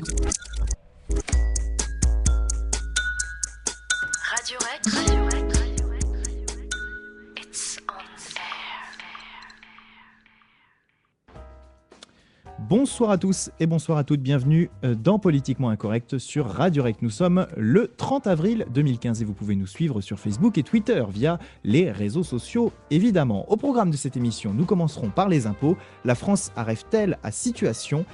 Radio Rec, Radio Rec, Radio Rec, Radio Rec. It's on air. Bonsoir à tous et bonsoir à toutes, bienvenue dans Politiquement Incorrect sur Radio Rec. Nous sommes le 30 avril 2015 et vous pouvez nous suivre sur Facebook et Twitter via les réseaux sociaux évidemment. Au programme de cette émission, nous commencerons par les impôts. La France arrive-t-elle à saturation ?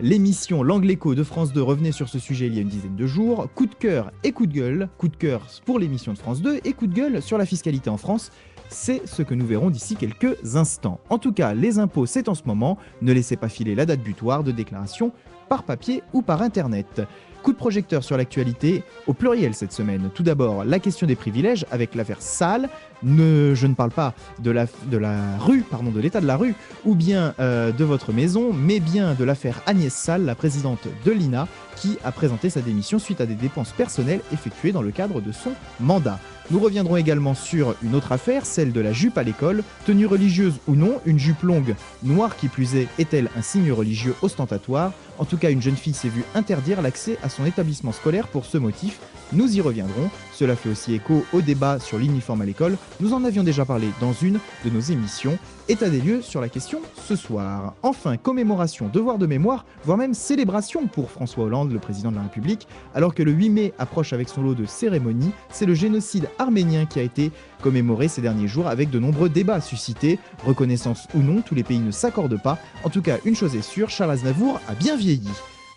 L'émission L'Angle Écho de France 2 revenait sur ce sujet il y a une dizaine de jours. Coup de cœur et coup de gueule. Coup de cœur pour l'émission de France 2 et coup de gueule sur la fiscalité en France. C'est ce que nous verrons d'ici quelques instants. En tout cas, les impôts, c'est en ce moment. Ne laissez pas filer la date butoir de déclaration par papier ou par Internet. Coup de projecteur sur l'actualité au pluriel cette semaine. Tout d'abord, la question des privilèges avec l'affaire Sall. Je ne parle pas de l'état de la rue ou bien de votre maison, mais bien de l'affaire Agnès Sall, la présidente de l'INA, qui a présenté sa démission suite à des dépenses personnelles effectuées dans le cadre de son mandat. Nous reviendrons également sur une autre affaire, celle de la jupe à l'école. Tenue religieuse ou non, une jupe longue, noire qui plus est-elle un signe religieux ostentatoire ? En tout cas, une jeune fille s'est vue interdire l'accès à son établissement scolaire pour ce motif. Nous y reviendrons. Cela fait aussi écho au débat sur l'uniforme à l'école. Nous en avions déjà parlé dans une de nos émissions. État des lieux sur la question ce soir. Enfin, commémoration, devoir de mémoire, voire même célébration pour François Hollande, le président de la République. Alors que le 8 mai approche avec son lot de cérémonies, c'est le génocide arménien qui a été commémoré ces derniers jours avec de nombreux débats suscités. Reconnaissance ou non, tous les pays ne s'accordent pas. En tout cas, une chose est sûre, Charles Aznavour a bien vieilli.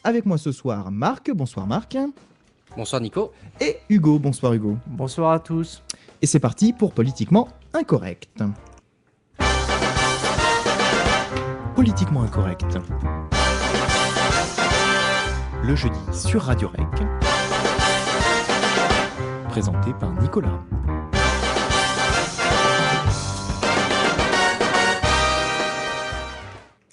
Avec moi ce soir, Marc. Bonsoir Marc. Bonsoir Nico. Et Hugo. Bonsoir Hugo. Bonsoir à tous. Et c'est parti pour Politiquement Incorrect. Politiquement Incorrect. Le jeudi sur Radio Rec. Présenté par Nicolas.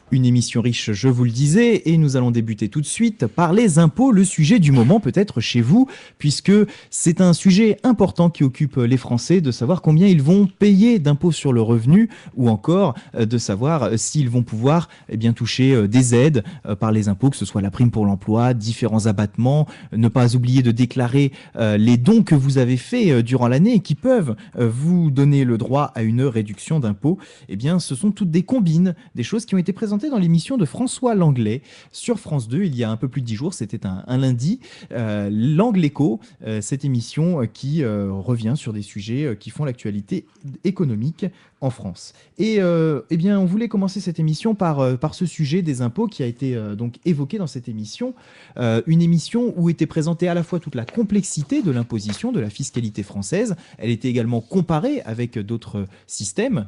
Une émission riche, je vous le disais, et nous allons débuter tout de suite par les impôts, le sujet du moment peut-être chez vous, puisque c'est un sujet important qui occupe les Français, de savoir combien ils vont payer d'impôts sur le revenu, ou encore de savoir s'ils vont pouvoir toucher des aides par les impôts, que ce soit la prime pour l'emploi, différents abattements, ne pas oublier de déclarer les dons que vous avez faits durant l'année et qui peuvent vous donner le droit à une réduction d'impôts. Ce sont toutes des combines, des choses qui ont été présentées dans l'émission de François Langlais sur France 2 il y a un peu plus de 10 jours, c'était un lundi, l'Angle Écho, cette émission qui revient sur des sujets qui font l'actualité économique en France. Et on voulait commencer cette émission par ce sujet des impôts qui a été donc évoqué dans cette émission, une émission où était présentée à la fois toute la complexité de l'imposition, de la fiscalité française, elle était également comparée avec d'autres systèmes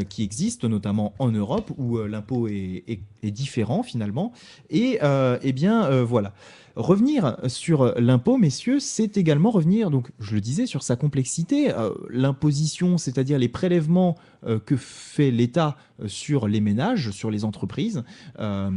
qui existent, notamment en Europe, où l'impôt est différent finalement. Et voilà. Revenir sur l'impôt, messieurs, c'est également revenir, donc je le disais, sur sa complexité. L'imposition, c'est-à-dire les prélèvements que fait l'État sur les ménages, sur les entreprises, en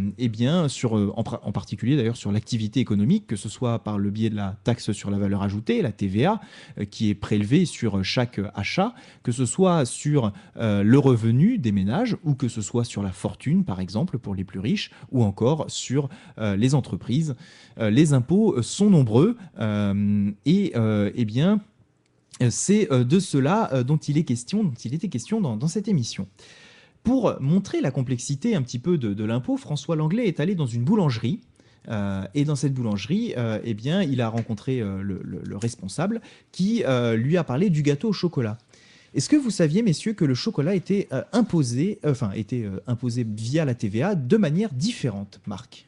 particulier d'ailleurs sur l'activité économique, que ce soit par le biais de la taxe sur la valeur ajoutée, la TVA, qui est prélevée sur chaque achat, que ce soit sur le revenu des ménages, ou que ce soit sur la fortune, par exemple, pour les plus riches, ou encore sur les entreprises. Les impôts sont nombreux c'est de cela dont il était question dans cette émission. Pour montrer la complexité un petit peu de l'impôt, François Langlais est allé dans une boulangerie. Et dans cette boulangerie, il a rencontré le responsable qui lui a parlé du gâteau au chocolat. Est-ce que vous saviez, messieurs, que le chocolat était imposé via la TVA de manière différente, Marc ?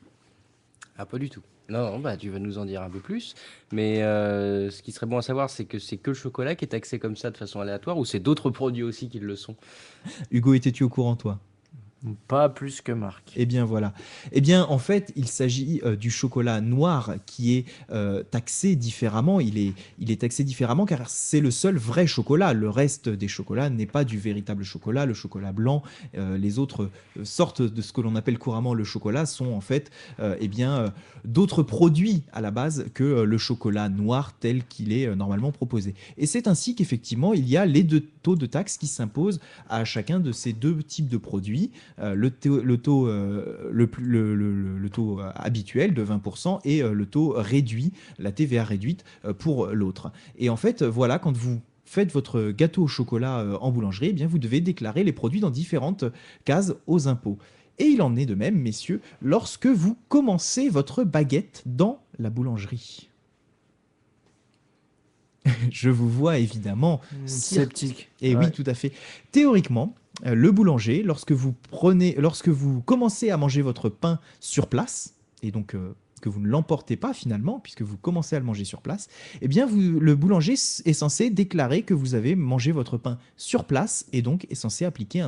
Ah, pas du tout. Non, tu vas nous en dire un peu plus. Mais ce qui serait bon à savoir, c'est que le chocolat qui est taxé comme ça de façon aléatoire, ou c'est d'autres produits aussi qui le sont. Hugo, étais-tu au courant, toi ? Pas plus que Marc. Eh bien voilà. En fait, il s'agit du chocolat noir qui est taxé différemment. Il est taxé différemment car c'est le seul vrai chocolat. Le reste des chocolats n'est pas du véritable chocolat. Le chocolat blanc, les autres sortes de ce que l'on appelle couramment le chocolat sont en fait d'autres produits à la base que le chocolat noir tel qu'il est normalement proposé. Et c'est ainsi qu'effectivement, il y a les deux taux de taxes qui s'imposent à chacun de ces deux types de produits. le taux habituel de 20% et le taux réduit, la TVA réduite pour l'autre. Et en fait, voilà, quand vous faites votre gâteau au chocolat en boulangerie, eh bien, vous devez déclarer les produits dans différentes cases aux impôts. Et il en est de même, messieurs, lorsque vous commencez votre baguette dans la boulangerie. Je vous vois évidemment Sceptique. Et Ouais. oui, tout à fait. Théoriquement, le boulanger, lorsque vous commencez à manger votre pain sur place, et donc que vous ne l'emportez pas finalement, puisque vous commencez à le manger sur place, eh bien le boulanger est censé déclarer que vous avez mangé votre pain sur place, et donc est censé appliquer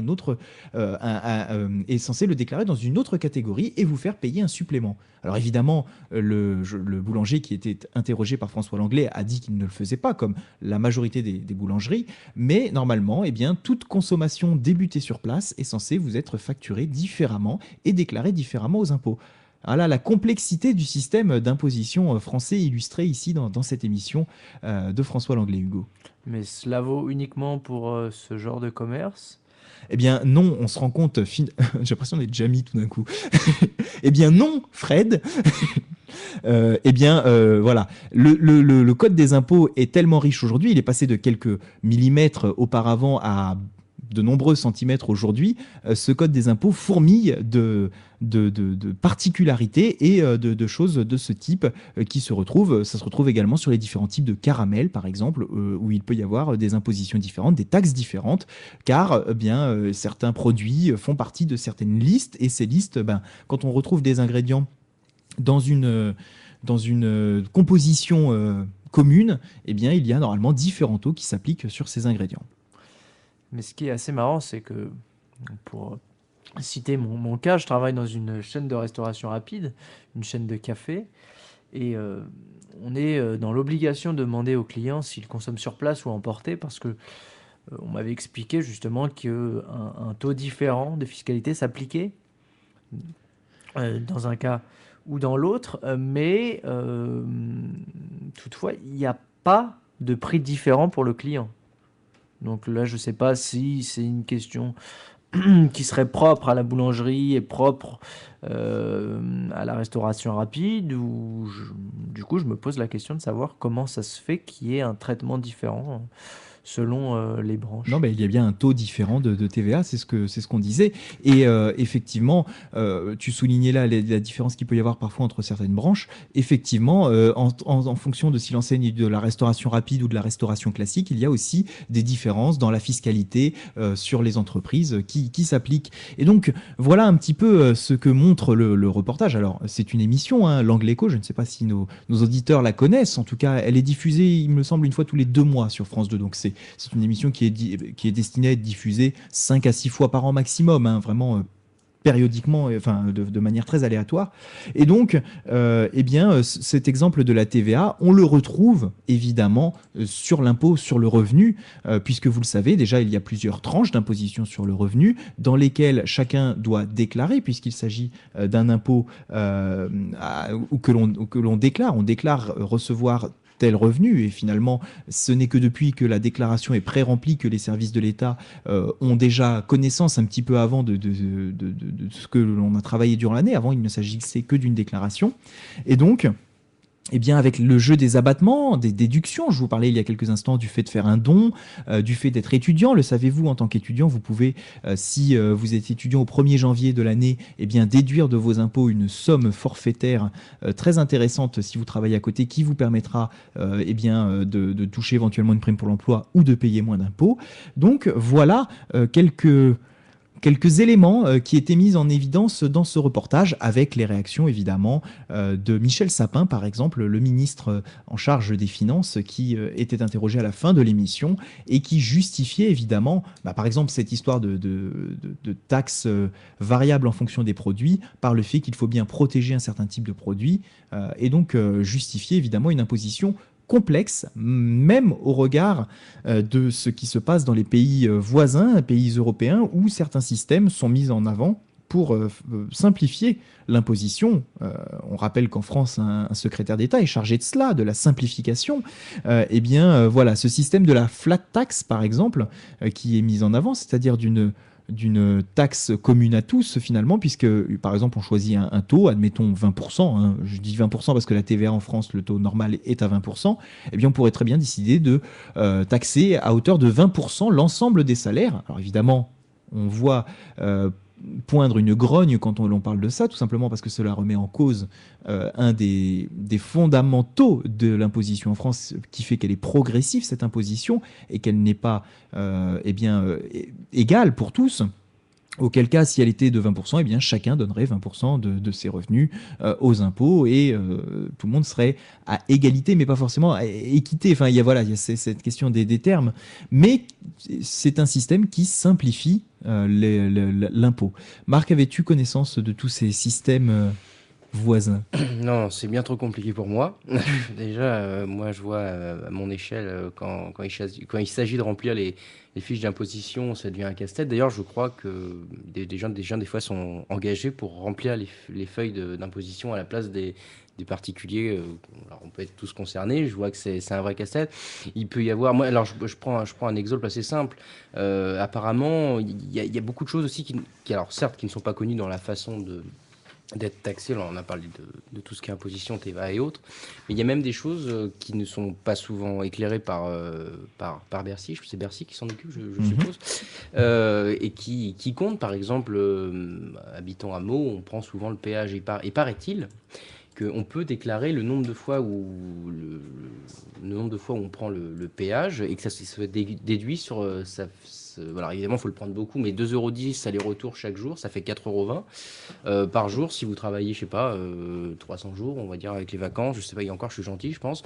est censé le déclarer dans une autre catégorie et vous faire payer un supplément. Alors évidemment, le boulanger qui était interrogé par François Langlais a dit qu'il ne le faisait pas, comme la majorité des boulangeries, mais normalement, eh bien, toute consommation débutée sur place est censée vous être facturée différemment et déclarée différemment aux impôts. Voilà la complexité du système d'imposition français illustré ici dans cette émission de François Langlais, Hugo. Mais cela vaut uniquement pour ce genre de commerce. Eh bien non, on se rend compte, j'ai l'impression d'être Jamie tout d'un coup. Eh bien non, Fred. Voilà, le code des impôts est tellement riche aujourd'hui, il est passé de quelques millimètres auparavant à de nombreux centimètres aujourd'hui. Ce code des impôts fourmille de particularités et de choses de ce type qui se retrouvent. Ça se retrouve également sur les différents types de caramels, par exemple, où il peut y avoir des impositions différentes, des taxes différentes, car certains produits font partie de certaines listes, et ces listes, quand on retrouve des ingrédients dans une composition commune, eh bien, il y a normalement différents taux qui s'appliquent sur ces ingrédients. Mais ce qui est assez marrant, c'est que, pour citer mon cas, je travaille dans une chaîne de restauration rapide, une chaîne de café, et on est dans l'obligation de demander aux clients s'ils consomment sur place ou emporté, parce que on m'avait expliqué justement qu'un taux différent de fiscalité s'appliquait dans un cas ou dans l'autre, mais toutefois, il n'y a pas de prix différent pour le client. Donc là, je ne sais pas si c'est une question qui serait propre à la boulangerie et propre à la restauration rapide, ou du coup, je me pose la question de savoir comment ça se fait qu'il y ait un traitement différent selon les branches. Non, il y a bien un taux différent de TVA, c'est ce qu'on disait. Et effectivement, tu soulignais là la différence qu'il peut y avoir parfois entre certaines branches. Effectivement, en fonction de si l'enseigne de la restauration rapide ou de la restauration classique, il y a aussi des différences dans la fiscalité sur les entreprises qui s'appliquent. Et donc, voilà un petit peu ce que montre le reportage. Alors, c'est une émission, hein, L'Angle Écho, je ne sais pas si nos auditeurs la connaissent. En tout cas, elle est diffusée, il me semble, une fois tous les 2 mois sur France 2. Donc, c'est une émission qui est destinée à être diffusée 5 à 6 fois par an maximum, hein, vraiment périodiquement, enfin de manière très aléatoire. Et donc, cet exemple de la TVA, on le retrouve évidemment sur l'impôt sur le revenu, puisque vous le savez, déjà, il y a plusieurs tranches d'imposition sur le revenu, dans lesquelles chacun doit déclarer, puisqu'il s'agit d'un impôt que l'on déclare. On déclare recevoir tel revenu, et finalement ce n'est que depuis que la déclaration est pré-remplie que les services de l'État ont déjà connaissance un petit peu avant de ce que l'on a travaillé durant l'année. Avant, il ne s'agissait que d'une déclaration, et donc avec le jeu des abattements, des déductions, je vous parlais il y a quelques instants du fait de faire un don, du fait d'être étudiant. Le savez-vous, en tant qu'étudiant, vous pouvez, si vous êtes étudiant au 1er janvier de l'année, déduire de vos impôts une somme forfaitaire très intéressante si vous travaillez à côté, qui vous permettra de toucher éventuellement une prime pour l'emploi ou de payer moins d'impôts. Donc voilà quelques éléments qui étaient mis en évidence dans ce reportage, avec les réactions évidemment de Michel Sapin, par exemple, le ministre en charge des Finances, qui était interrogé à la fin de l'émission et qui justifiait évidemment, par exemple, cette histoire de taxes variables en fonction des produits par le fait qu'il faut bien protéger un certain type de produits, et donc justifier évidemment une imposition complexe, même au regard de ce qui se passe dans les pays voisins, pays européens, où certains systèmes sont mis en avant pour simplifier l'imposition. On rappelle qu'en France, un secrétaire d'État est chargé de cela, de la simplification. Voilà, ce système de la flat tax, par exemple, qui est mis en avant, c'est-à-dire d'une d'une taxe commune à tous finalement, puisque par exemple on choisit un taux, admettons 20%, hein, je dis 20% parce que la TVA en France, le taux normal est à 20%, eh bien on pourrait très bien décider de taxer à hauteur de 20% l'ensemble des salaires. Alors évidemment, on voit poindre une grogne quand l'on parle de ça, tout simplement parce que cela remet en cause un des fondamentaux de l'imposition en France, qui fait qu'elle est progressive, cette imposition, et qu'elle n'est pas égale pour tous. Auquel cas, si elle était de 20%, eh bien, chacun donnerait 20% de ses revenus aux impôts et tout le monde serait à égalité, mais pas forcément à équité. Enfin, il y a cette question des termes. Mais c'est un système qui simplifie l'impôt. Marc, avais-tu connaissance de tous ces systèmes voisins? Non, c'est bien trop compliqué pour moi. Déjà, moi, je vois à mon échelle, quand il s'agit de remplir les fiches d'imposition, ça devient un casse-tête. D'ailleurs, je crois que des gens, des fois, sont engagés pour remplir les feuilles d'imposition à la place des particuliers. Alors, on peut être tous concernés. Je vois que c'est un vrai casse-tête. Il peut y avoir. Moi, alors, je prends un exemple assez simple. Apparemment, il y a beaucoup de choses aussi alors, certes, qui ne sont pas connues dans la façon d'être taxé. Là, on a parlé de tout ce qui est imposition, TVA et autres, mais il y a même des choses qui ne sont pas souvent éclairées par Bercy. C'est Bercy qui s'en occupe, je suppose, et qui compte. Par exemple, habitant à Meaux, on prend souvent le péage, et paraît-il qu'on peut déclarer le nombre de fois où on prend le péage et que ça se déduit sur voilà, évidemment, il faut le prendre beaucoup, mais 2,10 € aller-retour chaque jour, ça fait 4,20 € par jour. Si vous travaillez, je sais pas, 300 jours, on va dire, avec les vacances, je sais pas, et encore, je suis gentil, je pense,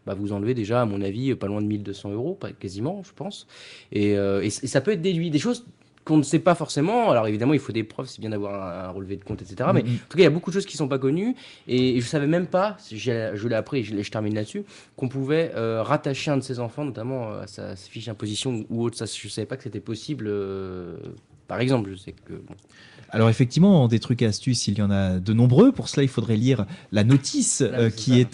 bah, vous enlevez déjà, à mon avis, pas loin de 1 200 €, quasiment, je pense. Et ça peut être déduit. Des choses qu'on ne sait pas forcément. Alors évidemment, il faut des preuves, c'est bien d'avoir un relevé de compte, etc. Mais en tout cas, il y a beaucoup de choses qui ne sont pas connues. Et je ne savais même pas, je l'ai appris, je termine là-dessus, qu'on pouvait rattacher un de ses enfants, notamment à sa fiche d'imposition ou autre. Ça, je ne savais pas que c'était possible. Par exemple, je sais que... Bon. Alors effectivement, des trucs et astuces, il y en a de nombreux. Pour cela, il faudrait lire la notice qui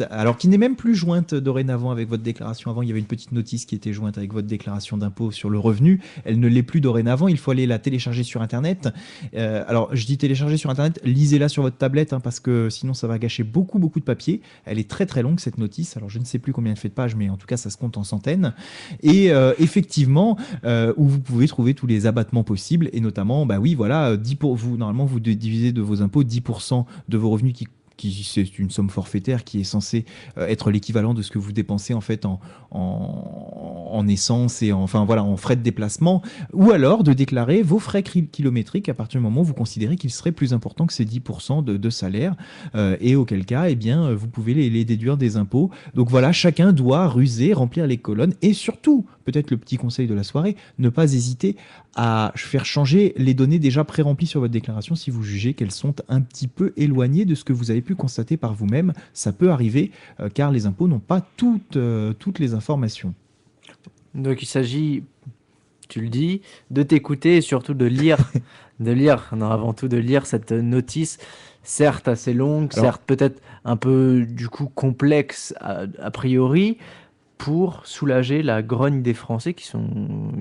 n'est même plus jointe dorénavant avec votre déclaration. Avant, il y avait une petite notice qui était jointe avec votre déclaration d'impôt sur le revenu. Elle ne l'est plus dorénavant. Il faut aller la télécharger sur Internet. Alors, je dis télécharger sur Internet, lisez-la sur votre tablette, hein, parce que sinon, ça va gâcher beaucoup de papier. Elle est très très longue, cette notice. Alors, je ne sais plus combien elle fait de pages, mais en tout cas, ça se compte en centaines. Et effectivement, où vous pouvez trouver tous les abattements possibles, et notamment, bah oui, voilà, normalement, vous divisez de vos impôts 10% de vos revenus c'est une somme forfaitaire qui est censée être l'équivalent de ce que vous dépensez en fait en essence et en frais de déplacement, ou alors de déclarer vos frais kilométriques à partir du moment où vous considérez qu'ils seraient plus importants que ces 10% de salaire, et auquel cas, eh bien, vous pouvez les déduire des impôts. Donc voilà, chacun doit ruser, remplir les colonnes, et surtout, peut-être le petit conseil de la soirée, ne pas hésiter à faire changer les données déjà pré-remplies sur votre déclaration si vous jugez qu'elles sont un petit peu éloignées de ce que vous avez pu constater par vous-même. Ça peut arriver car les impôts n'ont pas toutes les informations. Donc il s'agit, tu le dis, de t'écouter et surtout de lire, avant tout de lire cette notice, certes assez longue, certes peut-être un peu du coup complexe a priori, pour soulager la grogne des Français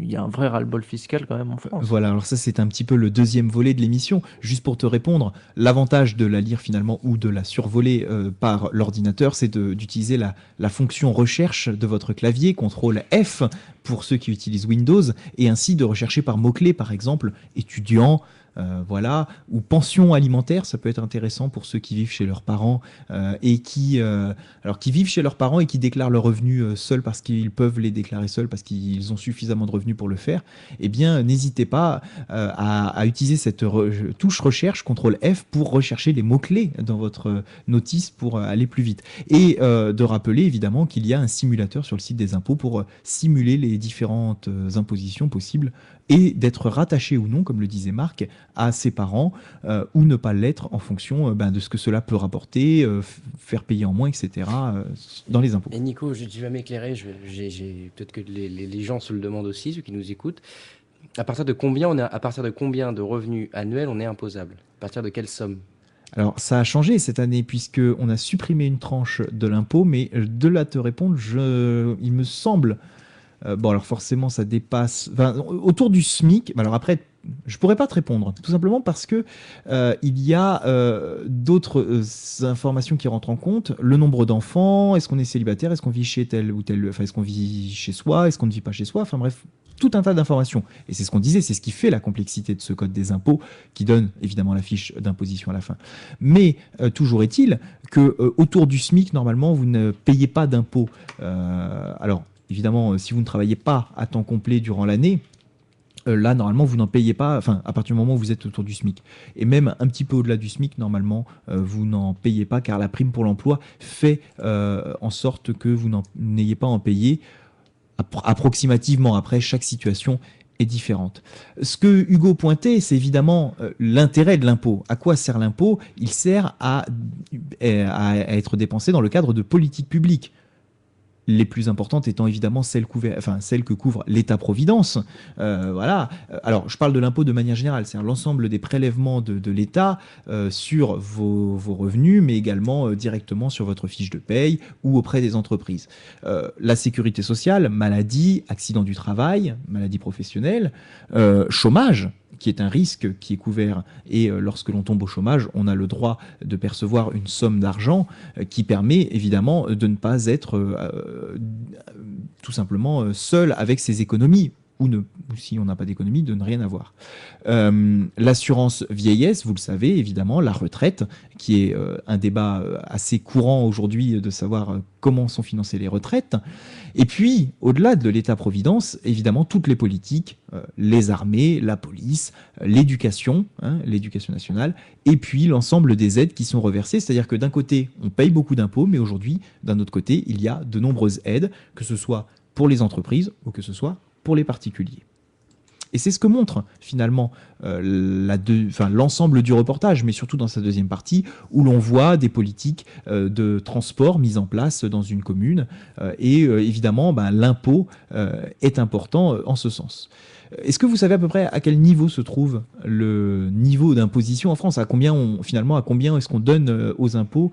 il y a un vrai ras-le-bol fiscal quand même en France. Voilà, alors ça c'est un petit peu le deuxième volet de l'émission. Juste pour te répondre, l'avantage de la lire finalement ou de la survoler par l'ordinateur, c'est d'utiliser la fonction recherche de votre clavier, CTRL F pour ceux qui utilisent Windows, et ainsi de rechercher par mots-clés, par exemple étudiant, ou pension alimentaire. Ça peut être intéressant pour ceux qui vivent chez leurs parents et qui vivent chez leurs parents et qui déclarent leurs revenus seuls parce qu'ils peuvent les déclarer seuls parce qu'ils ont suffisamment de revenus pour le faire. Eh bien, n'hésitez pas à utiliser cette touche recherche CTRL F pour rechercher les mots-clés dans votre notice pour aller plus vite. Et de rappeler évidemment qu'il y a un simulateur sur le site des impôts pour simuler les différentes impositions possibles et d'être rattaché ou non, comme le disait Marc, à ses parents ou ne pas l'être en fonction de ce que cela peut rapporter, faire payer en moins, etc. Dans les impôts. Et Nico, je vais m'éclairer, peut-être que les gens se le demandent aussi, ceux qui nous écoutent. À partir de combien de revenus annuels on est imposable? À partir de quelle somme? Alors, ça a changé cette année puisqu'on a supprimé une tranche de l'impôt, mais de là te répondre, il me semble Bon, alors forcément, ça dépasse... Enfin, autour du SMIC, alors après, je pourrais pas te répondre, tout simplement parce que il y a d'autres informations qui rentrent en compte. Le nombre d'enfants, est-ce qu'on est célibataire, est-ce qu'on vit chez tel ou tel... Enfin, est-ce qu'on vit chez soi, est-ce qu'on ne vit pas chez soi, enfin bref, tout un tas d'informations. Et c'est ce qu'on disait, c'est ce qui fait la complexité de ce code des impôts, qui donne évidemment la fiche d'imposition à la fin. Mais toujours est-il que autour du SMIC, normalement, vous ne payez pas d'impôts. Alors, évidemment, si vous ne travaillez pas à temps complet durant l'année, là, normalement, vous n'en payez pas, enfin, à partir du moment où vous êtes autour du SMIC. Et même un petit peu au-delà du SMIC, normalement, vous n'en payez pas, car la prime pour l'emploi fait en sorte que vous n'ayez pas à en payer approximativement. Après, chaque situation est différente. Ce que Hugo pointait, c'est évidemment l'intérêt de l'impôt. À quoi sert l'impôt? Il sert à être dépensé dans le cadre de politiques publiques. Les plus importantes étant évidemment celles que couvre l'État-providence. Voilà. Alors, je parle de l'impôt de manière générale, c'est-à-dire l'ensemble des prélèvements de l'État sur vos revenus, mais également directement sur votre fiche de paye ou auprès des entreprises. La sécurité sociale, maladie, accident du travail, maladie professionnelle, chômage, qui est un risque qui est couvert. Et lorsque l'on tombe au chômage, on a le droit de percevoir une somme d'argent qui permet évidemment de ne pas être tout simplement seul avec ses économies. Ou si on n'a pas d'économie, de ne rien avoir. L'assurance vieillesse, vous le savez, évidemment, la retraite, qui est un débat assez courant aujourd'hui de savoir comment sont financées les retraites. Et puis, au-delà de l'État-providence, évidemment, toutes les politiques, les armées, la police, l'éducation, l'éducation nationale, et puis l'ensemble des aides qui sont reversées. C'est-à-dire que d'un côté, on paye beaucoup d'impôts, mais aujourd'hui, d'un autre côté, il y a de nombreuses aides, que ce soit pour les entreprises ou que ce soit pour les particuliers. Et c'est ce que montre finalement l'ensemble du reportage, mais surtout dans sa deuxième partie, où l'on voit des politiques de transport mises en place dans une commune. Et évidemment, l'impôt est important en ce sens. Est-ce que vous savez à peu près à quel niveau se trouve le niveau d'imposition en France? À combien est-ce qu'on donne aux impôts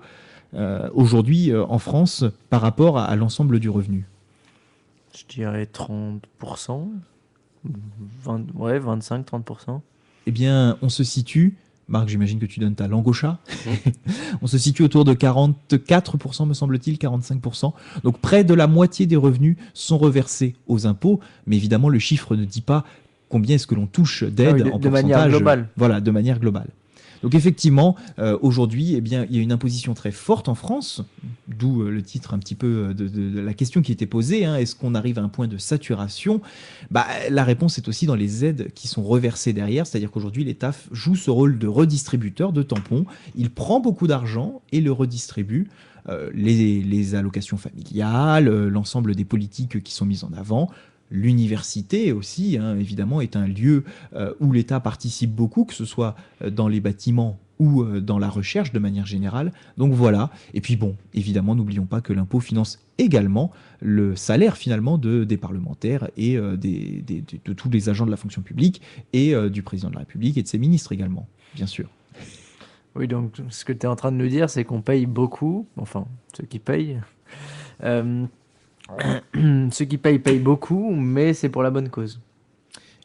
aujourd'hui en France par rapport à l'ensemble du revenu? Je dirais 30%. 25-30%. Eh bien, on se situe, Marc, j'imagine que tu donnes ta langue au chat, on se situe autour de 44%, me semble-t-il, 45%. Donc près de la moitié des revenus sont reversés aux impôts, mais évidemment, le chiffre ne dit pas combien est-ce que l'on touche d'aide en pourcentage. De manière globale. Voilà, de manière globale. Donc effectivement, aujourd'hui, eh bien, il y a une imposition très forte en France, d'où le titre un petit peu de la question qui était posée. Est-ce qu'on arrive à un point de saturation? La réponse est aussi dans les aides qui sont reversées derrière, c'est-à-dire qu'aujourd'hui, l'État joue ce rôle de redistributeur, de tampon. Il prend beaucoup d'argent et le redistribue. Les allocations familiales, l'ensemble des politiques qui sont mises en avant. L'université aussi, évidemment, est un lieu où l'État participe beaucoup, que ce soit dans les bâtiments ou dans la recherche de manière générale. Donc voilà. Et puis bon, évidemment, n'oublions pas que l'impôt finance également le salaire finalement des parlementaires et de tous les agents de la fonction publique et du président de la République et de ses ministres également, bien sûr. Oui, donc ce que tu es en train de nous dire, c'est qu'on paye beaucoup, enfin, ceux qui payent. Ceux qui payent beaucoup, mais c'est pour la bonne cause.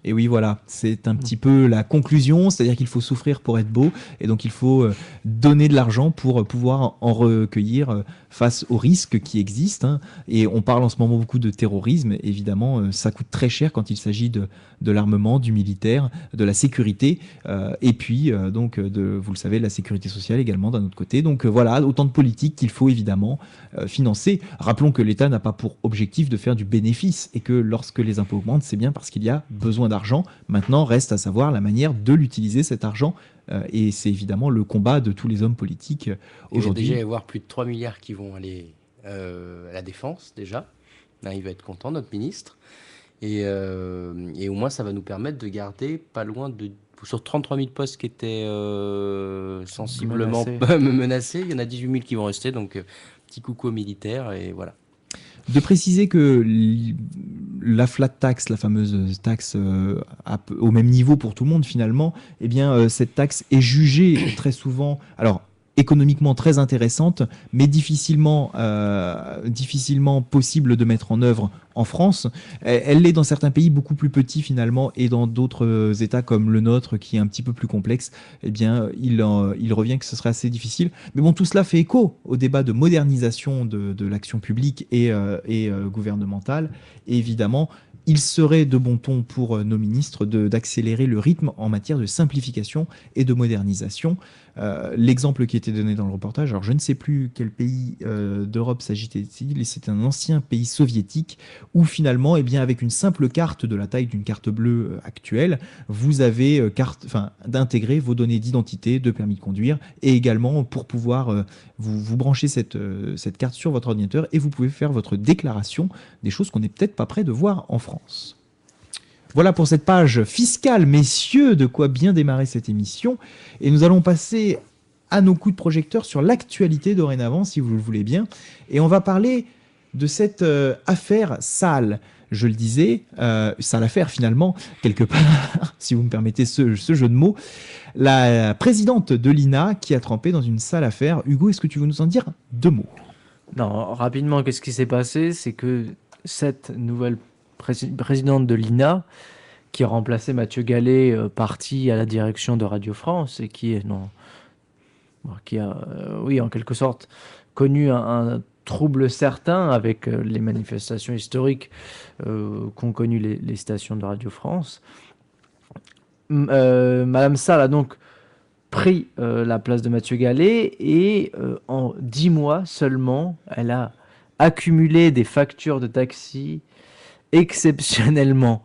Et oui, voilà, c'est un petit peu la conclusion, c'est-à-dire qu'il faut souffrir pour être beau, et donc il faut donner de l'argent pour pouvoir en recueillir face aux risques qui existent. Et on parle en ce moment beaucoup de terrorisme, évidemment, ça coûte très cher quand il s'agit de l'armement, du militaire, de la sécurité, et puis donc vous le savez, la sécurité sociale également d'un autre côté. Donc voilà, autant de politiques qu'il faut évidemment financer. Rappelons que l'État n'a pas pour objectif de faire du bénéfice, et que lorsque les impôts augmentent, c'est bien parce qu'il y a besoin d'argent. Maintenant, reste à savoir la manière de l'utiliser, cet argent. Et c'est évidemment le combat de tous les hommes politiques aujourd'hui. Il va déjà y avoir plus de 3 milliards qui vont aller à la défense, déjà. Là, il va être content, notre ministre. Et au moins, ça va nous permettre de garder pas loin de... Sur 33 000 postes qui étaient sensiblement menacés, il y en a 18 000 qui vont rester. Donc, petit coucou aux militaires, et voilà. De préciser que la flat tax, la fameuse taxe au même niveau pour tout le monde finalement, eh bien cette taxe est jugée très souvent. Alors économiquement très intéressante, mais difficilement possible de mettre en œuvre en France. Elle l'est dans certains pays beaucoup plus petits finalement, et dans d'autres États comme le nôtre, qui est un petit peu plus complexe, eh bien, il revient que ce serait assez difficile. Mais bon, tout cela fait écho au débat de modernisation de l'action publique et gouvernementale. Et évidemment, il serait de bon ton pour nos ministres d'accélérer le rythme en matière de simplification et de modernisation. L'exemple qui était donné dans le reportage, alors je ne sais plus quel pays d'Europe s'agissait-il, et c'est un ancien pays soviétique où finalement, eh bien, avec une simple carte de la taille d'une carte bleue actuelle, vous avez d'intégrer vos données d'identité, de permis de conduire, et également pour pouvoir vous branchez cette carte sur votre ordinateur et vous pouvez faire votre déclaration, des choses qu'on n'est peut-être pas prêt de voir en France. Voilà pour cette page fiscale, messieurs, de quoi bien démarrer cette émission. Et nous allons passer à nos coups de projecteur sur l'actualité dorénavant, si vous le voulez bien. Et on va parler de cette affaire sale. Je le disais, sale affaire finalement, quelque part, si vous me permettez ce jeu de mots. La présidente de l'INA qui a trempé dans une sale affaire. Hugo, est-ce que tu veux nous en dire 2 mots? Non, rapidement, qu'est-ce qui s'est passé? C'est que cette nouvelle présidente de l'INA, qui a remplacé Mathieu Gallet, parti à la direction de Radio France, et qui a, oui, en quelque sorte, connu un trouble certain avec les manifestations historiques qu'ont connues les stations de Radio France. Madame Sall a donc pris la place de Mathieu Gallet, et en 10 mois seulement, elle a accumulé des factures de taxi exceptionnellement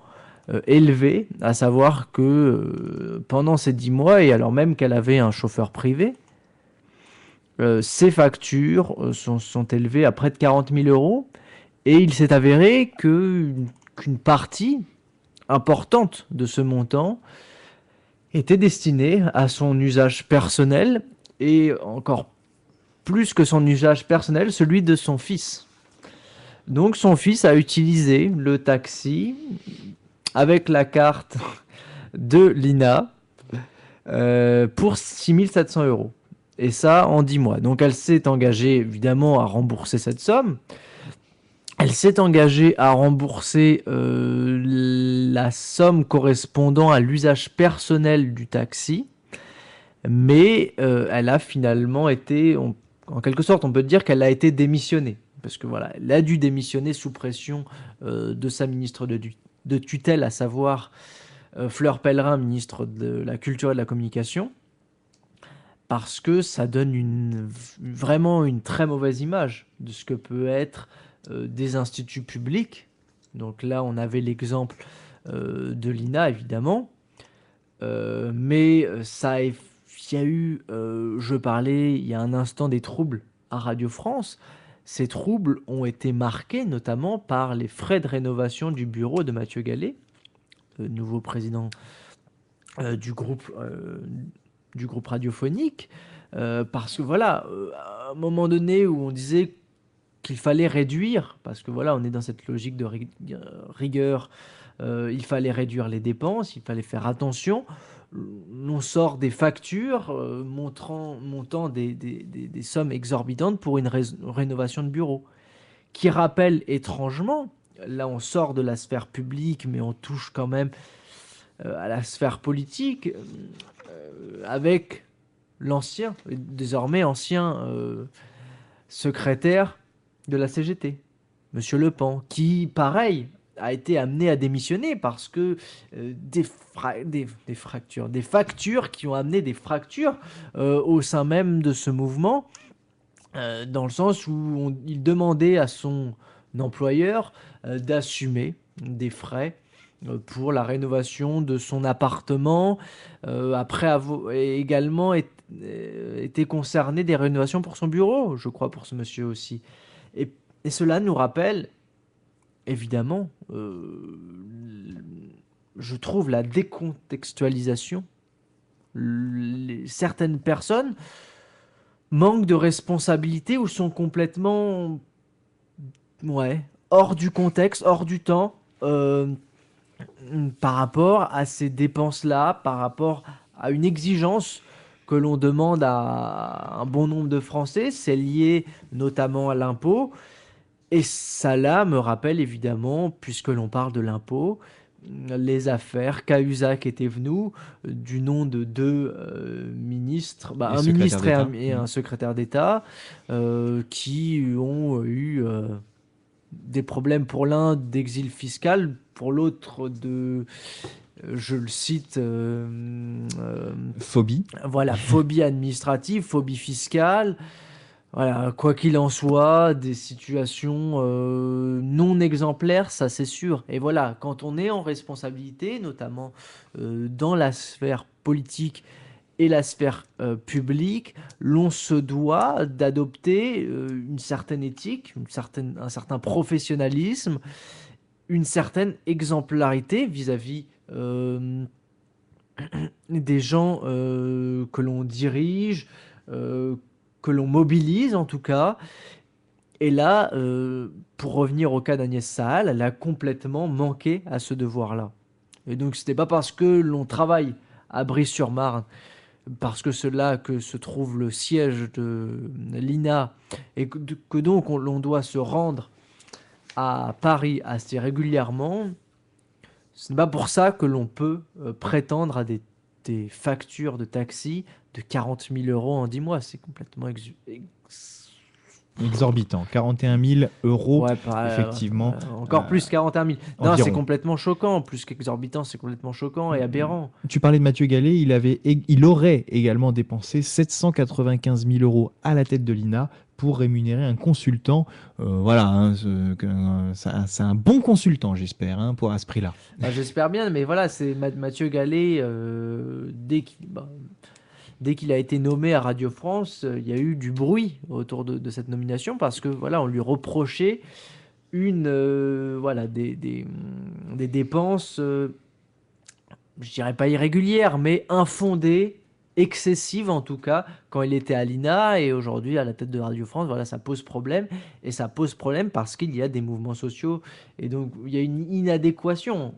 élevées, à savoir que pendant ces 10 mois, et alors même qu'elle avait un chauffeur privé, ces factures sont élevées à près de 40 000 euros, et il s'est avéré qu'une partie importante de ce montant était destinée à son usage personnel, et encore plus que son usage personnel, celui de son fils. Donc son fils a utilisé le taxi avec la carte de l'INA pour 6 700 euros. Et ça en 10 mois. Donc elle s'est engagée évidemment à rembourser cette somme. Elle s'est engagée à rembourser la somme correspondant à l'usage personnel du taxi. Mais elle a finalement été, en quelque sorte, on peut dire qu'elle a été démissionnée. Parce que voilà, elle a dû démissionner sous pression de sa ministre de tutelle, à savoir Fleur Pellerin, ministre de la Culture et de la Communication, parce que ça donne vraiment une très mauvaise image de ce que peut être des instituts publics. Donc là, on avait l'exemple de l'INA, évidemment, mais il y a eu, je parlais il y a un instant des troubles à Radio France. Ces troubles ont été marqués notamment par les frais de rénovation du bureau de Mathieu Gallet, nouveau président du groupe radiophonique, parce que voilà, à un moment donné où on disait qu'il fallait réduire, parce que voilà, on est dans cette logique de rigueur, il fallait réduire les dépenses, il fallait faire attention. On sort des factures montant des sommes exorbitantes pour une rénovation de bureau, qui rappelle étrangement, là on sort de la sphère publique, mais on touche quand même à la sphère politique, avec l'ancien, désormais ancien secrétaire de la CGT, Monsieur Le Pen, qui, pareil, a été amené à démissionner parce que des factures qui ont amené des fractures au sein même de ce mouvement, dans le sens où il demandait à son employeur d'assumer des frais pour la rénovation de son appartement, après avoir également été concerné des rénovations pour son bureau, je crois, pour ce monsieur aussi. Et cela nous rappelle, évidemment, je trouve la décontextualisation. Certaines personnes manquent de responsabilité ou sont complètement hors du contexte, hors du temps, par rapport à ces dépenses-là, par rapport à une exigence que l'on demande à un bon nombre de Français. C'est lié notamment à l'impôt. Et ça là me rappelle évidemment, puisque l'on parle de l'impôt, les affaires Cahuzac et Thévenoud, du nom de deux ministres, Et un secrétaire ministre d'État. et un secrétaire d'État, qui ont eu des problèmes pour l'un d'exil fiscal, pour l'autre je le cite, Phobie. voilà, phobie administrative, phobie fiscale. Voilà, quoi qu'il en soit, des situations non exemplaires, ça c'est sûr. Et voilà, quand on est en responsabilité, notamment dans la sphère politique et la sphère publique, l'on se doit d'adopter une certaine éthique, un certain professionnalisme, une certaine exemplarité vis-à-vis des gens que l'on dirige, que l'on mobilise en tout cas. Et là, pour revenir au cas d'Agnès Saal, elle a complètement manqué à ce devoir-là. Et donc, ce n'est pas parce que l'on travaille à Bry-sur-Marne, parce que c'est là que se trouve le siège de l'INA, et que donc l'on doit se rendre à Paris assez régulièrement. Ce n'est pas pour ça que l'on peut prétendre à des factures de taxi de 40 000 euros en 10 mois. C'est complètement Exorbitant. 41 000 euros, ouais, effectivement. Encore plus, 41 000. Non, environ. c'est complètement choquant. Plus qu'exorbitant, c'est complètement choquant et aberrant. Tu parlais de Mathieu Gallet, il aurait également dépensé 795 000 euros à la tête de l'INA pour rémunérer un consultant. Voilà, hein, c'est un bon consultant, j'espère, hein, pour à ce prix-là. J'espère bien, mais voilà, c'est Mathieu Gallet, dès qu'il a été nommé à Radio France, il y a eu du bruit autour de cette nomination parce que voilà, on lui reprochait des dépenses, je dirais pas irrégulières, mais infondées, excessives en tout cas, quand il était à l'INA et aujourd'hui à la tête de Radio France. Voilà, ça pose problème, et ça pose problème parce qu'il y a des mouvements sociaux et donc il y a une inadéquation.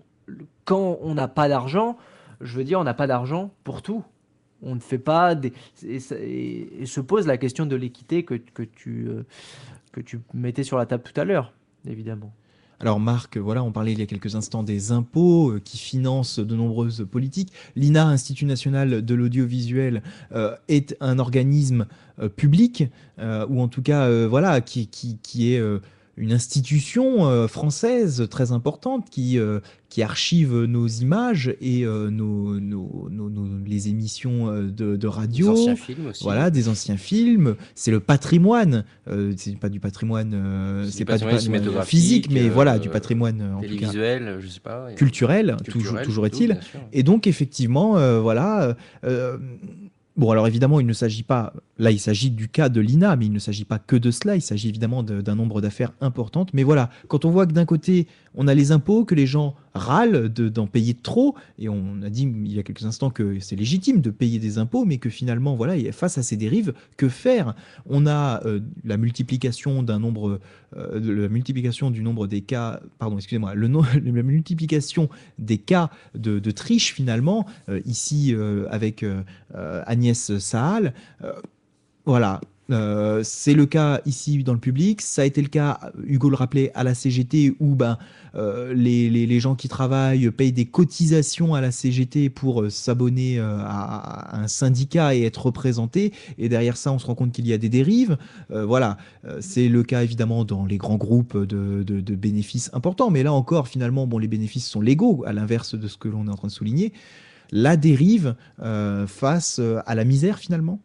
Quand on n'a pas d'argent, je veux dire, on n'a pas d'argent pour tout. On ne fait pas et se pose la question de l'équité que tu mettais sur la table tout à l'heure, évidemment. Alors Marc, voilà, on parlait il y a quelques instants des impôts qui financent de nombreuses politiques. L'INA, Institut national de l'audiovisuel, est un organisme public, ou en tout cas, voilà, qui est une institution française très importante qui archive nos images et les émissions de radio. Des anciens films aussi. Voilà, des anciens films. C'est le patrimoine. C'est pas du patrimoine, c'est pas du patrimoine cinématographique, physique, mais voilà, du patrimoine en tout cas télévisuel, je sais pas. culturel, toujours est-il. Bien sûr. Et donc effectivement, voilà. Bon, alors évidemment, il ne s'agit pas, là il s'agit du cas de l'INA, mais il ne s'agit pas que de cela, il s'agit évidemment d'un nombre d'affaires importantes. Mais voilà, quand on voit que d'un côté, on a les impôts, que les gens râlent d'en payer trop, et on a dit il y a quelques instants que c'est légitime de payer des impôts, mais que finalement, voilà, face à ces dérives, que faire? On a la multiplication du nombre des cas, pardon, excusez-moi, la multiplication des cas de triche finalement, ici avec Agnès Saal. Voilà. C'est le cas ici dans le public, ça a été le cas, Hugo le rappelait, à la CGT où les gens qui travaillent payent des cotisations à la CGT pour s'abonner à un syndicat et être représentés, et derrière ça on se rend compte qu'il y a des dérives. Voilà, c'est le cas évidemment dans les grands groupes de bénéfices importants, mais là encore finalement les bénéfices sont légaux, à l'inverse de ce que l'on est en train de souligner. La dérive face à la misère finalement.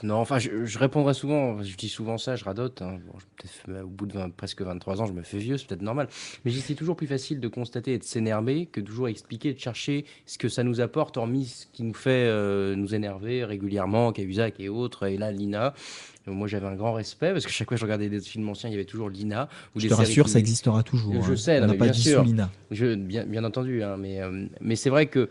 Non, enfin, je répondrai souvent, je dis souvent ça, je radote. Hein. Bon, peut-être au bout de presque 23 ans, je me fais vieux, c'est peut-être normal. Mais c'est toujours plus facile de constater et de s'énerver que de toujours expliquer, de chercher ce que ça nous apporte, hormis ce qui nous fait nous énerver régulièrement, Cahuzac et autres, et là, l'INA. Moi, j'avais un grand respect parce que chaque fois que je regardais des films anciens, il y avait toujours l'INA. Je te rassure, ça existera toujours. Je sais, on n'a pas dissous l'INA. Bien entendu, hein, mais c'est vrai que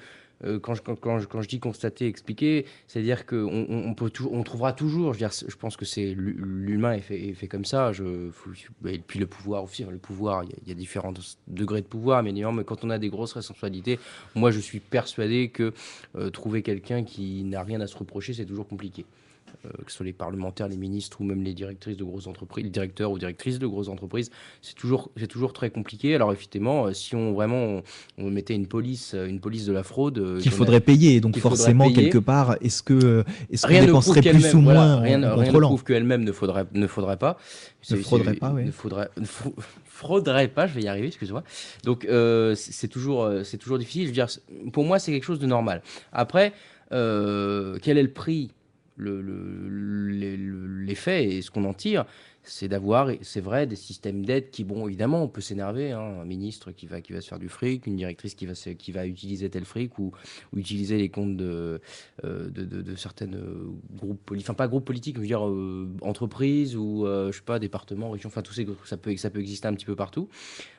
quand je dis constater, expliquer, c'est-à-dire on trouvera toujours, je pense que c'est l'humain est fait comme ça. Et puis le pouvoir aussi, le pouvoir, il y a différents degrés de pouvoir, mais quand on a des grosses responsabilités, moi je suis persuadé que trouver quelqu'un qui n'a rien à se reprocher, c'est toujours compliqué. Que ce soit les parlementaires, les ministres ou même les directrices de grosses entreprises, les directeurs ou directrices de grosses entreprises, c'est toujours très compliqué. Alors effectivement, si on mettait une police de la fraude qu'il faudrait payer, donc forcément quelque part, est-ce qu'on dépenserait plus ou moins rien en ne contrôlant? prouve qu'elle-même ne faudrait pas. Ne frauderait pas, oui. Frauderait pas, je vais y arriver, excuse-moi. Donc c'est toujours difficile. Je veux dire, pour moi, c'est quelque chose de normal. Après, quel est le prix? L'effet et ce qu'on en tire, c'est d'avoir, c'est vrai, des systèmes d'aide qui, bon, évidemment, on peut s'énerver, hein, un ministre qui va se faire du fric, une directrice qui va utiliser tel fric ou utiliser les comptes de certaines groupes politiques, enfin pas groupes politiques, je veux dire entreprises ou je sais pas, départements, régions, enfin tout ça peut exister un petit peu partout.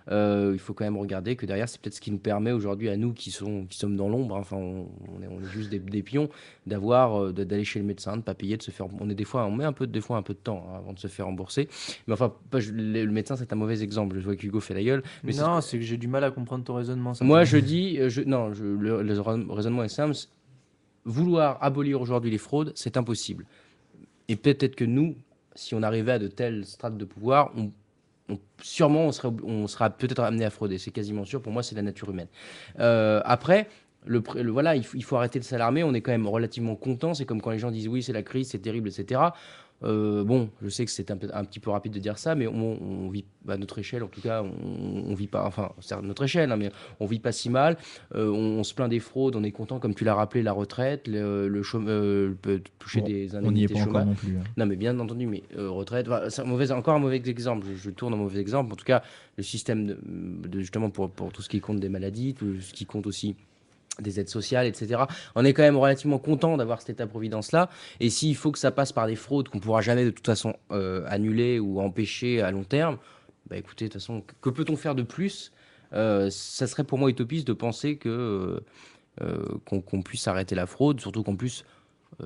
Il faut quand même regarder que derrière, c'est peut-être ce qui nous permet aujourd'hui à nous qui sommes dans l'ombre, hein, enfin on est juste des pions, d'aller chez le médecin, de pas payer, de se faire, on met un peu de temps, hein, avant de se faire rembourser. Mais enfin, le médecin, c'est un mauvais exemple. Je vois qu'Hugo fait la gueule. Mais non, c'est que j'ai du mal à comprendre ton raisonnement. Moi, je dis, le raisonnement est simple. Vouloir abolir aujourd'hui les fraudes, c'est impossible. Et peut-être que nous, si on arrivait à de telles strates de pouvoir, sûrement on sera peut-être amené à frauder. C'est quasiment sûr. Pour moi, c'est la nature humaine. Après. Voilà, il faut arrêter de s'alarmer. On est quand même relativement content. C'est comme quand les gens disent oui, c'est la crise, c'est terrible, etc. Bon, je sais que c'est un petit peu rapide de dire ça, mais on vit à notre échelle, en tout cas, on vit pas, enfin, c'est à notre échelle, hein, mais on vit pas si mal. On se plaint des fraudes, on est content, comme tu l'as rappelé, la retraite, le chômage, peut toucher des indemnités. On n'y est pas chômage. encore non plus. Hein. Non, mais bien entendu, mais retraite, voilà, c'est encore un mauvais exemple. Je tourne un mauvais exemple. En tout cas, le système justement pour tout ce qui compte des maladies, tout ce qui compte aussi des aides sociales, etc. On est quand même relativement content d'avoir cet état-providence-là. Et s'il faut que ça passe par des fraudes qu'on ne pourra jamais de toute façon annuler ou empêcher à long terme, bah écoutez, de toute façon, que peut-on faire de plus? Ça serait pour moi utopiste de penser qu'on puisse arrêter la fraude, surtout qu'en plus,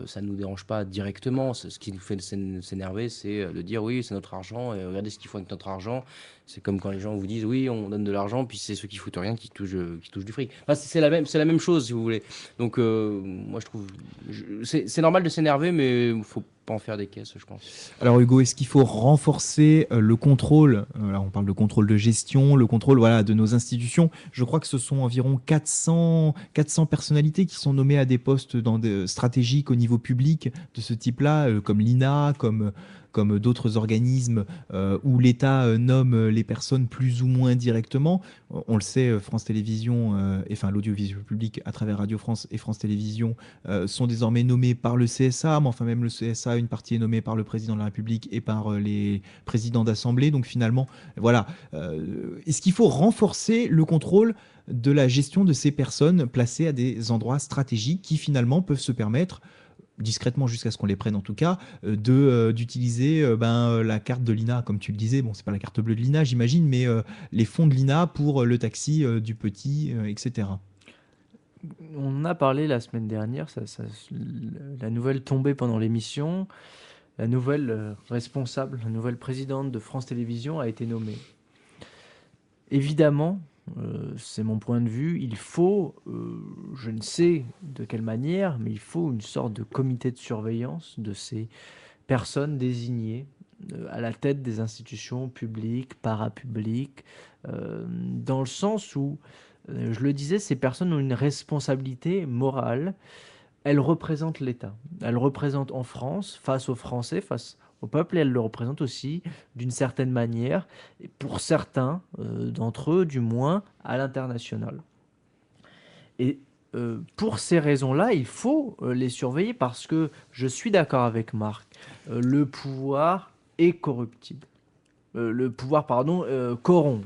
ça ne nous dérange pas directement. Ce qui nous fait s'énerver, c'est de dire oui, c'est notre argent et regardez ce qu'ils font avec notre argent. C'est comme quand les gens vous disent oui, on donne de l'argent, puis c'est ceux qui foutent rien qui touchent du fric. Enfin, c'est la même chose, si vous voulez. Donc, moi, je trouve. C'est normal de s'énerver, mais il ne faut pas en faire des caisses, je pense. Alors, Hugo, est-ce qu'il faut renforcer le contrôle? Là, on parle de contrôle de gestion, le contrôle de nos institutions. Je crois que ce sont environ 400 personnalités qui sont nommées à des postes stratégiques au niveau public de ce type-là, comme l'INA, comme d'autres organismes où l'État nomme les personnes plus ou moins directement. On le sait, France Télévisions, l'audiovisuel public à travers Radio France et France Télévisions sont désormais nommés par le CSA, mais enfin même le CSA, une partie est nommée par le président de la République et par les présidents d'assemblée. Donc finalement, voilà. Est-ce qu'il faut renforcer le contrôle de la gestion de ces personnes placées à des endroits stratégiques qui finalement peuvent se permettre, discrètement jusqu'à ce qu'on les prenne en tout cas, d'utiliser la carte de l'INA, comme tu le disais, bon c'est pas la carte bleue de l'INA j'imagine, mais les fonds de l'INA pour le taxi du petit, etc. On en a parlé la semaine dernière, la nouvelle tombée pendant l'émission, la nouvelle responsable, la nouvelle présidente de France Télévisions a été nommée. Évidemment, c'est mon point de vue, il faut, je ne sais de quelle manière, mais il faut une sorte de comité de surveillance de ces personnes désignées à la tête des institutions publiques, parapubliques, dans le sens où, je le disais, ces personnes ont une responsabilité morale. Elles représentent l'État. Elles représentent en France, face aux Français, face au peuple, et elles le représentent aussi d'une certaine manière, et pour certains d'entre eux, du moins, à l'international. Et pour ces raisons-là, il faut les surveiller parce que je suis d'accord avec Marc. Le pouvoir est corruptible. Le pouvoir, corrompt.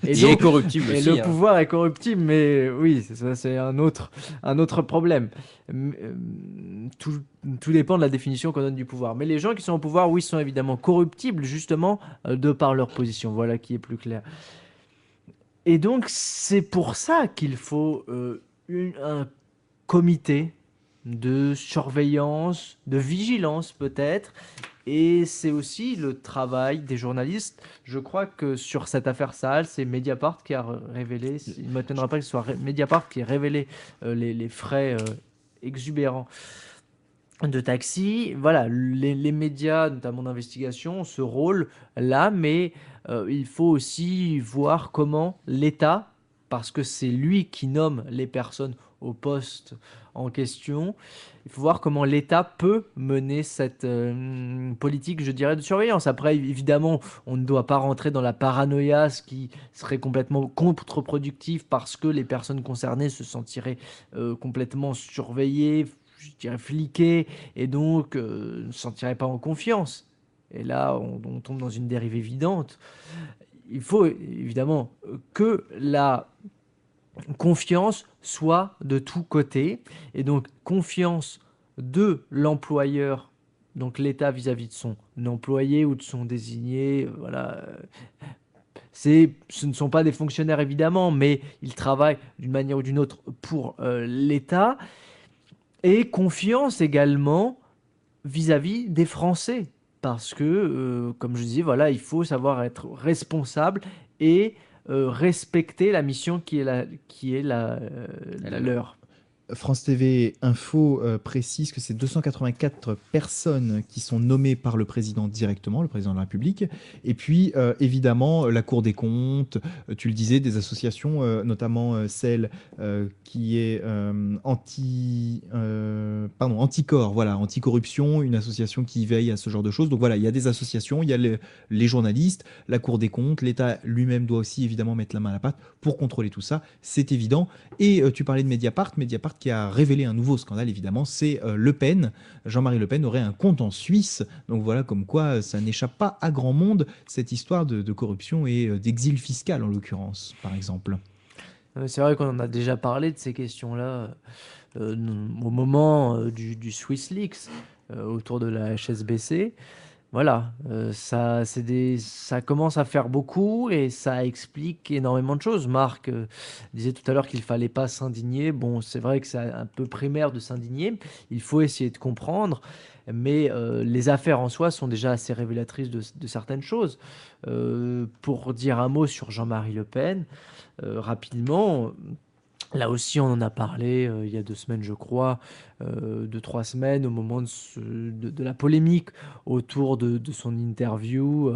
Et donc, est corruptible aussi. Le pouvoir est corruptible, mais oui, ça c'est un autre problème. Tout dépend de la définition qu'on donne du pouvoir. Mais les gens qui sont au pouvoir, oui, sont évidemment corruptibles, justement, de par leur position. Voilà qui est plus clair. Et donc, c'est pour ça qu'il faut un comité de surveillance, de vigilance peut-être. Et c'est aussi le travail des journalistes. Je crois que sur cette affaire Sahel, c'est Mediapart qui a révélé, il ne m'étonnera pas que ce soit Mediapart qui ait révélé les frais exubérants de taxi. Voilà, les médias, notamment d'investigation, ont ce rôle-là, mais il faut aussi voir comment l'État, parce que c'est lui qui nomme les personnes au poste en question, il faut voir comment l'État peut mener cette politique, je dirais, de surveillance. Après, évidemment, on ne doit pas rentrer dans la paranoïa, ce qui serait complètement contre-productif parce que les personnes concernées se sentiraient complètement surveillées, je dirais fliquées, et donc ne se sentiraient pas en confiance. Et là, on tombe dans une dérive évidente. Il faut évidemment que la confiance soit de tous côtés, et donc confiance de l'employeur, donc l'État vis-à-vis de son employé ou de son désigné, voilà. Ce ne sont pas des fonctionnaires évidemment, mais ils travaillent d'une manière ou d'une autre pour l'État, et confiance également vis-à-vis des Français, parce que, comme je disais, voilà, il faut savoir être responsable et respecter la mission qui est la leur. France TV Info précise que c'est 284 personnes qui sont nommées par le président directement, le président de la République. Et puis, évidemment, la Cour des comptes, tu le disais, des associations, notamment celle qui est Anticorps, voilà, Anticorruption, une association qui veille à ce genre de choses. Donc voilà, il y a des associations, il y a les journalistes, la Cour des comptes, l'État lui-même doit aussi évidemment mettre la main à la pâte pour contrôler tout ça, c'est évident. Et tu parlais de Mediapart qui a révélé un nouveau scandale, évidemment, c'est Le Pen. Jean-Marie Le Pen aurait un compte en Suisse. Donc voilà, comme quoi ça n'échappe pas à grand monde, cette histoire de corruption et d'exil fiscal, en l'occurrence, par exemple. C'est vrai qu'on en a déjà parlé de ces questions-là au moment du Swiss Leaks, autour de la HSBC. Voilà, ça commence à faire beaucoup et ça explique énormément de choses. Marc disait tout à l'heure qu'il fallait pas s'indigner. Bon, c'est vrai que c'est un peu primaire de s'indigner. Il faut essayer de comprendre, mais les affaires en soi sont déjà assez révélatrices de certaines choses. Pour dire un mot sur Jean-Marie Le Pen, rapidement. Là aussi, on en a parlé il y a 2 semaines, je crois, 2, 3 semaines, au moment de la polémique autour de son interview,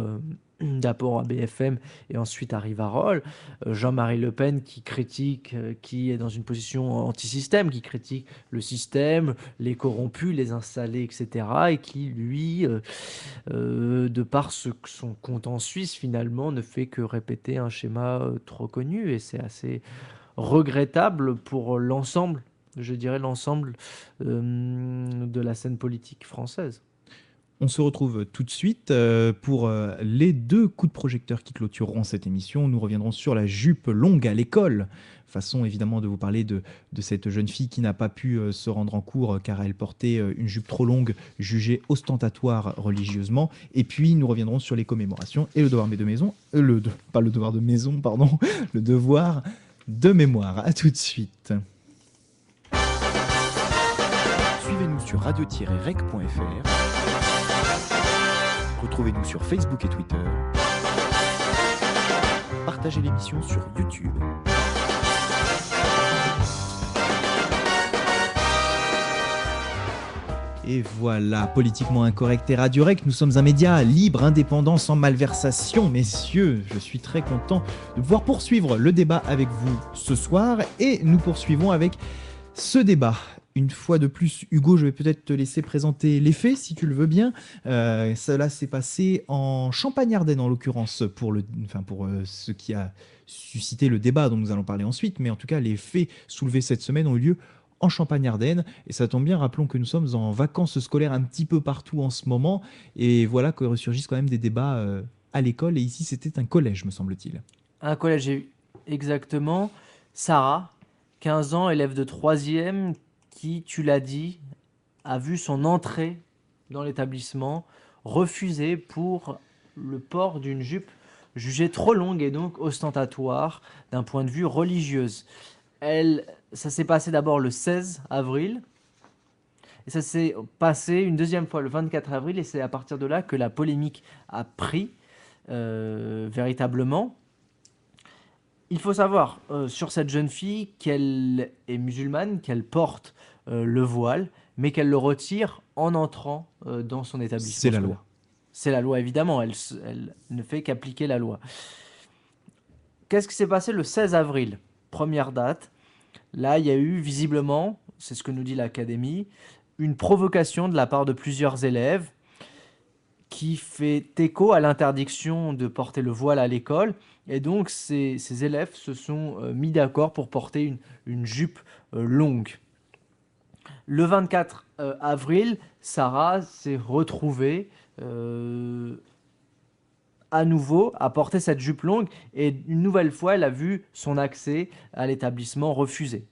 d'abord à BFM et ensuite à Rivarol. Jean-Marie Le Pen qui critique, qui est dans une position anti-système, qui critique le système, les corrompus, les installés, etc. Et qui, lui, de par son compte en Suisse, finalement, ne fait que répéter un schéma trop connu. Et c'est assez regrettable pour l'ensemble, je dirais l'ensemble de la scène politique française. On se retrouve tout de suite pour les 2 coups de projecteur qui clôtureront cette émission. Nous reviendrons sur la jupe longue à l'école. Façon évidemment de vous parler de cette jeune fille qui n'a pas pu se rendre en cours car elle portait une jupe trop longue, jugée ostentatoire religieusement. Et puis nous reviendrons sur les commémorations et le devoir de maison, pas le devoir de maison, pardon, le devoir de mémoire. À tout de suite. Suivez-nous sur radio-rec.fr. Retrouvez-nous sur Facebook et Twitter. Partagez l'émission sur YouTube. Et voilà, Politiquement Incorrect et Radio Rec, nous sommes un média libre, indépendant, sans malversation. Messieurs, je suis très content de pouvoir poursuivre le débat avec vous ce soir. Et nous poursuivons avec ce débat. Une fois de plus, Hugo, je vais peut-être te laisser présenter les faits, si tu le veux bien. Cela s'est passé en Champagne-Ardenne, en l'occurrence, pour ce qui a suscité le débat dont nous allons parler ensuite. Mais en tout cas, les faits soulevés cette semaine ont eu lieu en Champagne-Ardenne. Et ça tombe bien, rappelons que nous sommes en vacances scolaires un petit peu partout en ce moment. Et voilà que ressurgissent quand même des débats à l'école. Et ici, c'était un collège, me semble-t-il. Un collège, exactement. Sarah, 15 ans, élève de 3e, qui, tu l'as dit, a vu son entrée dans l'établissement refusée pour le port d'une jupe jugée trop longue et donc ostentatoire d'un point de vue religieux. ça s'est passé d'abord le 16 avril, et ça s'est passé une deuxième fois le 24 avril, et c'est à partir de là que la polémique a pris véritablement. Il faut savoir sur cette jeune fille qu'elle est musulmane, qu'elle porte le voile, mais qu'elle le retire en entrant dans son établissement C'est la scolaire. loi. C'est la loi, évidemment, elle ne fait qu'appliquer la loi. Qu'est-ce qui s'est passé le 16 avril? Première date. Là, il y a eu visiblement, c'est ce que nous dit l'académie, une provocation de la part de plusieurs élèves qui fait écho à l'interdiction de porter le voile à l'école. Et donc, ces élèves se sont mis d'accord pour porter une jupe longue. Le 24 avril, Sarah s'est retrouvée à nouveau à porter cette jupe longue, et une nouvelle fois, elle a vu son accès à l'établissement refusé.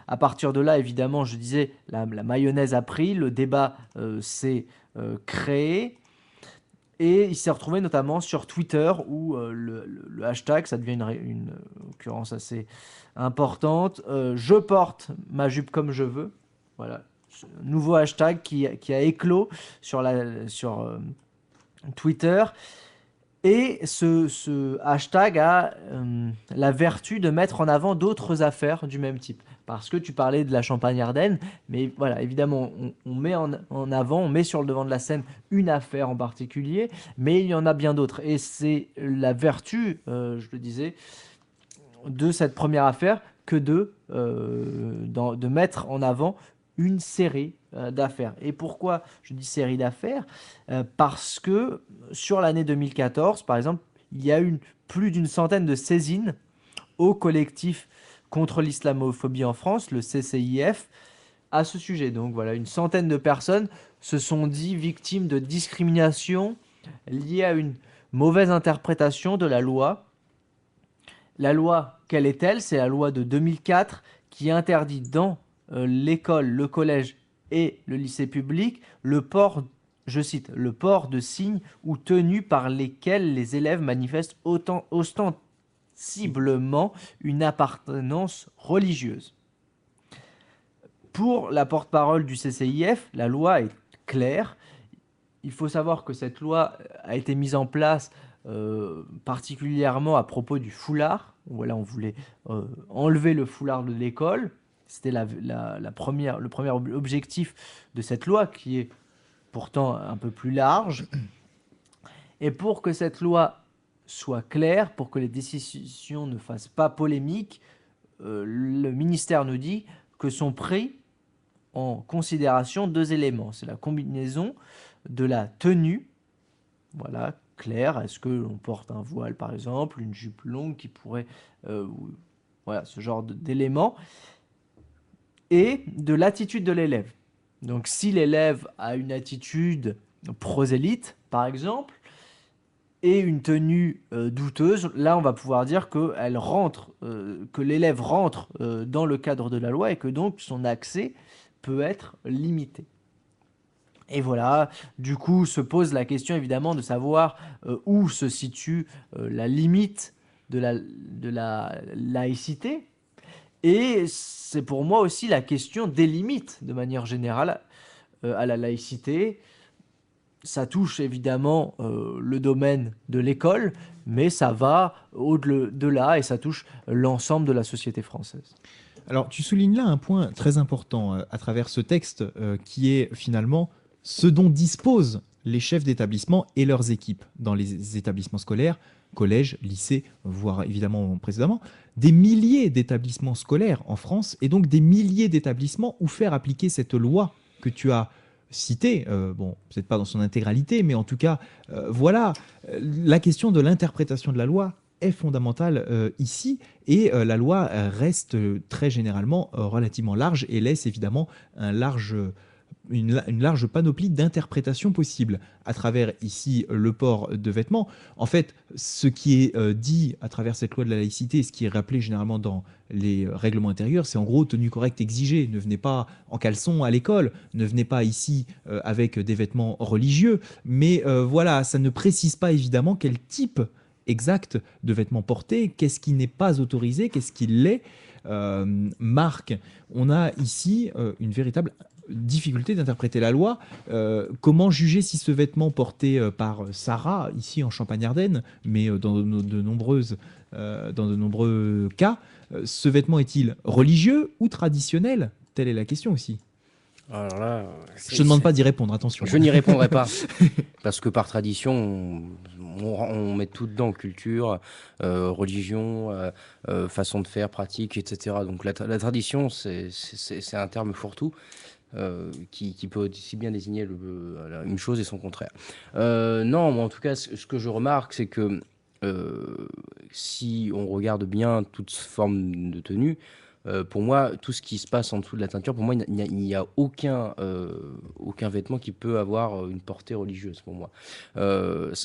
À partir de là, évidemment, je disais, la mayonnaise a pris, le débat s'est créé, et il s'est retrouvé notamment sur Twitter où le hashtag, ça devient une occurrence assez importante, je porte ma jupe comme je veux. Voilà, nouveau hashtag qui a éclos sur Twitter. Et ce hashtag a la vertu de mettre en avant d'autres affaires du même type. Parce que tu parlais de la Champagne-Ardenne, mais voilà, évidemment, on met en avant, on met sur le devant de la scène une affaire en particulier, mais il y en a bien d'autres. Et c'est la vertu, je le disais, de cette première affaire que de mettre en avant une série d'affaires. Et pourquoi je dis série d'affaires? Parce que sur l'année 2014, par exemple, il y a eu plus d'une centaine de saisines au collectif contre l'islamophobie en France, le CCIF, à ce sujet. Donc voilà, une centaine de personnes se sont dit victimes de discrimination liée à une mauvaise interprétation de la loi. La loi, quelle est-elle? C'est la loi de 2004 qui interdit dans l'école, le collège et le lycée public le port, je cite, le port de signes ou tenues par lesquels les élèves manifestent ostensiblement une appartenance religieuse. Pour la porte-parole du CCIF, la loi est claire. Il faut savoir que cette loi a été mise en place particulièrement à propos du foulard. Voilà, on voulait enlever le foulard de l'école. C'était le premier objectif de cette loi, qui est pourtant un peu plus large. Et pour que cette loi soit claire, pour que les décisions ne fassent pas polémique, le ministère nous dit que sont pris en considération deux éléments. C'est la combinaison de la tenue, voilà, claire. Est-ce qu'on porte un voile, par exemple, une jupe longue qui pourrait... voilà, ce genre d'éléments. Et de l'attitude de l'élève. Donc si l'élève a une attitude prosélyte, par exemple, et une tenue douteuse, là on va pouvoir dire que l'élève rentre dans le cadre de la loi et que donc son accès peut être limité. Et voilà, du coup se pose la question évidemment de savoir où se situe la limite de la laïcité. Et c'est pour moi aussi la question des limites, de manière générale, à la laïcité. Ça touche évidemment le domaine de l'école, mais ça va au-delà et ça touche l'ensemble de la société française. Alors, tu soulignes là un point très important à travers ce texte qui est finalement ce dont disposent les chefs d'établissement et leurs équipes dans les établissements scolaires, collèges, lycées, voire évidemment précédemment, des milliers d'établissements scolaires en France et donc des milliers d'établissements où faire appliquer cette loi que tu as citée, bon, peut-être pas dans son intégralité, mais en tout cas, voilà, la question de l'interprétation de la loi est fondamentale ici et la loi reste très généralement relativement large et laisse évidemment une large panoplie d'interprétations possibles à travers ici le port de vêtements. En fait, ce qui est dit à travers cette loi de la laïcité, ce qui est rappelé généralement dans les règlements intérieurs, c'est en gros tenue correcte exigée. Ne venez pas en caleçon à l'école, ne venez pas ici avec des vêtements religieux, mais voilà, ça ne précise pas évidemment quel type exact de vêtements portés, qu'est-ce qui n'est pas autorisé, qu'est-ce qui l'est. Marc, on a ici une véritable difficulté d'interpréter la loi. Comment juger si ce vêtement porté par Sarah, ici en Champagne-Ardenne, mais dans de nombreux cas, ce vêtement est-il religieux ou traditionnel? Telle est la question aussi. Alors là, Je ne te demande pas d'y répondre, attention. je n'y répondrai pas. Parce que par tradition, on met tout dedans, culture, religion, façon de faire, pratique, etc. Donc la tradition, c'est un terme fourre-tout qui peut aussi bien désigner une chose et son contraire. Non, moi en tout cas, ce que je remarque, c'est que si on regarde bien toute forme de tenue, pour moi, tout ce qui se passe en dessous de la ceinture, pour moi, il n'y a aucun vêtement qui peut avoir une portée religieuse, pour moi.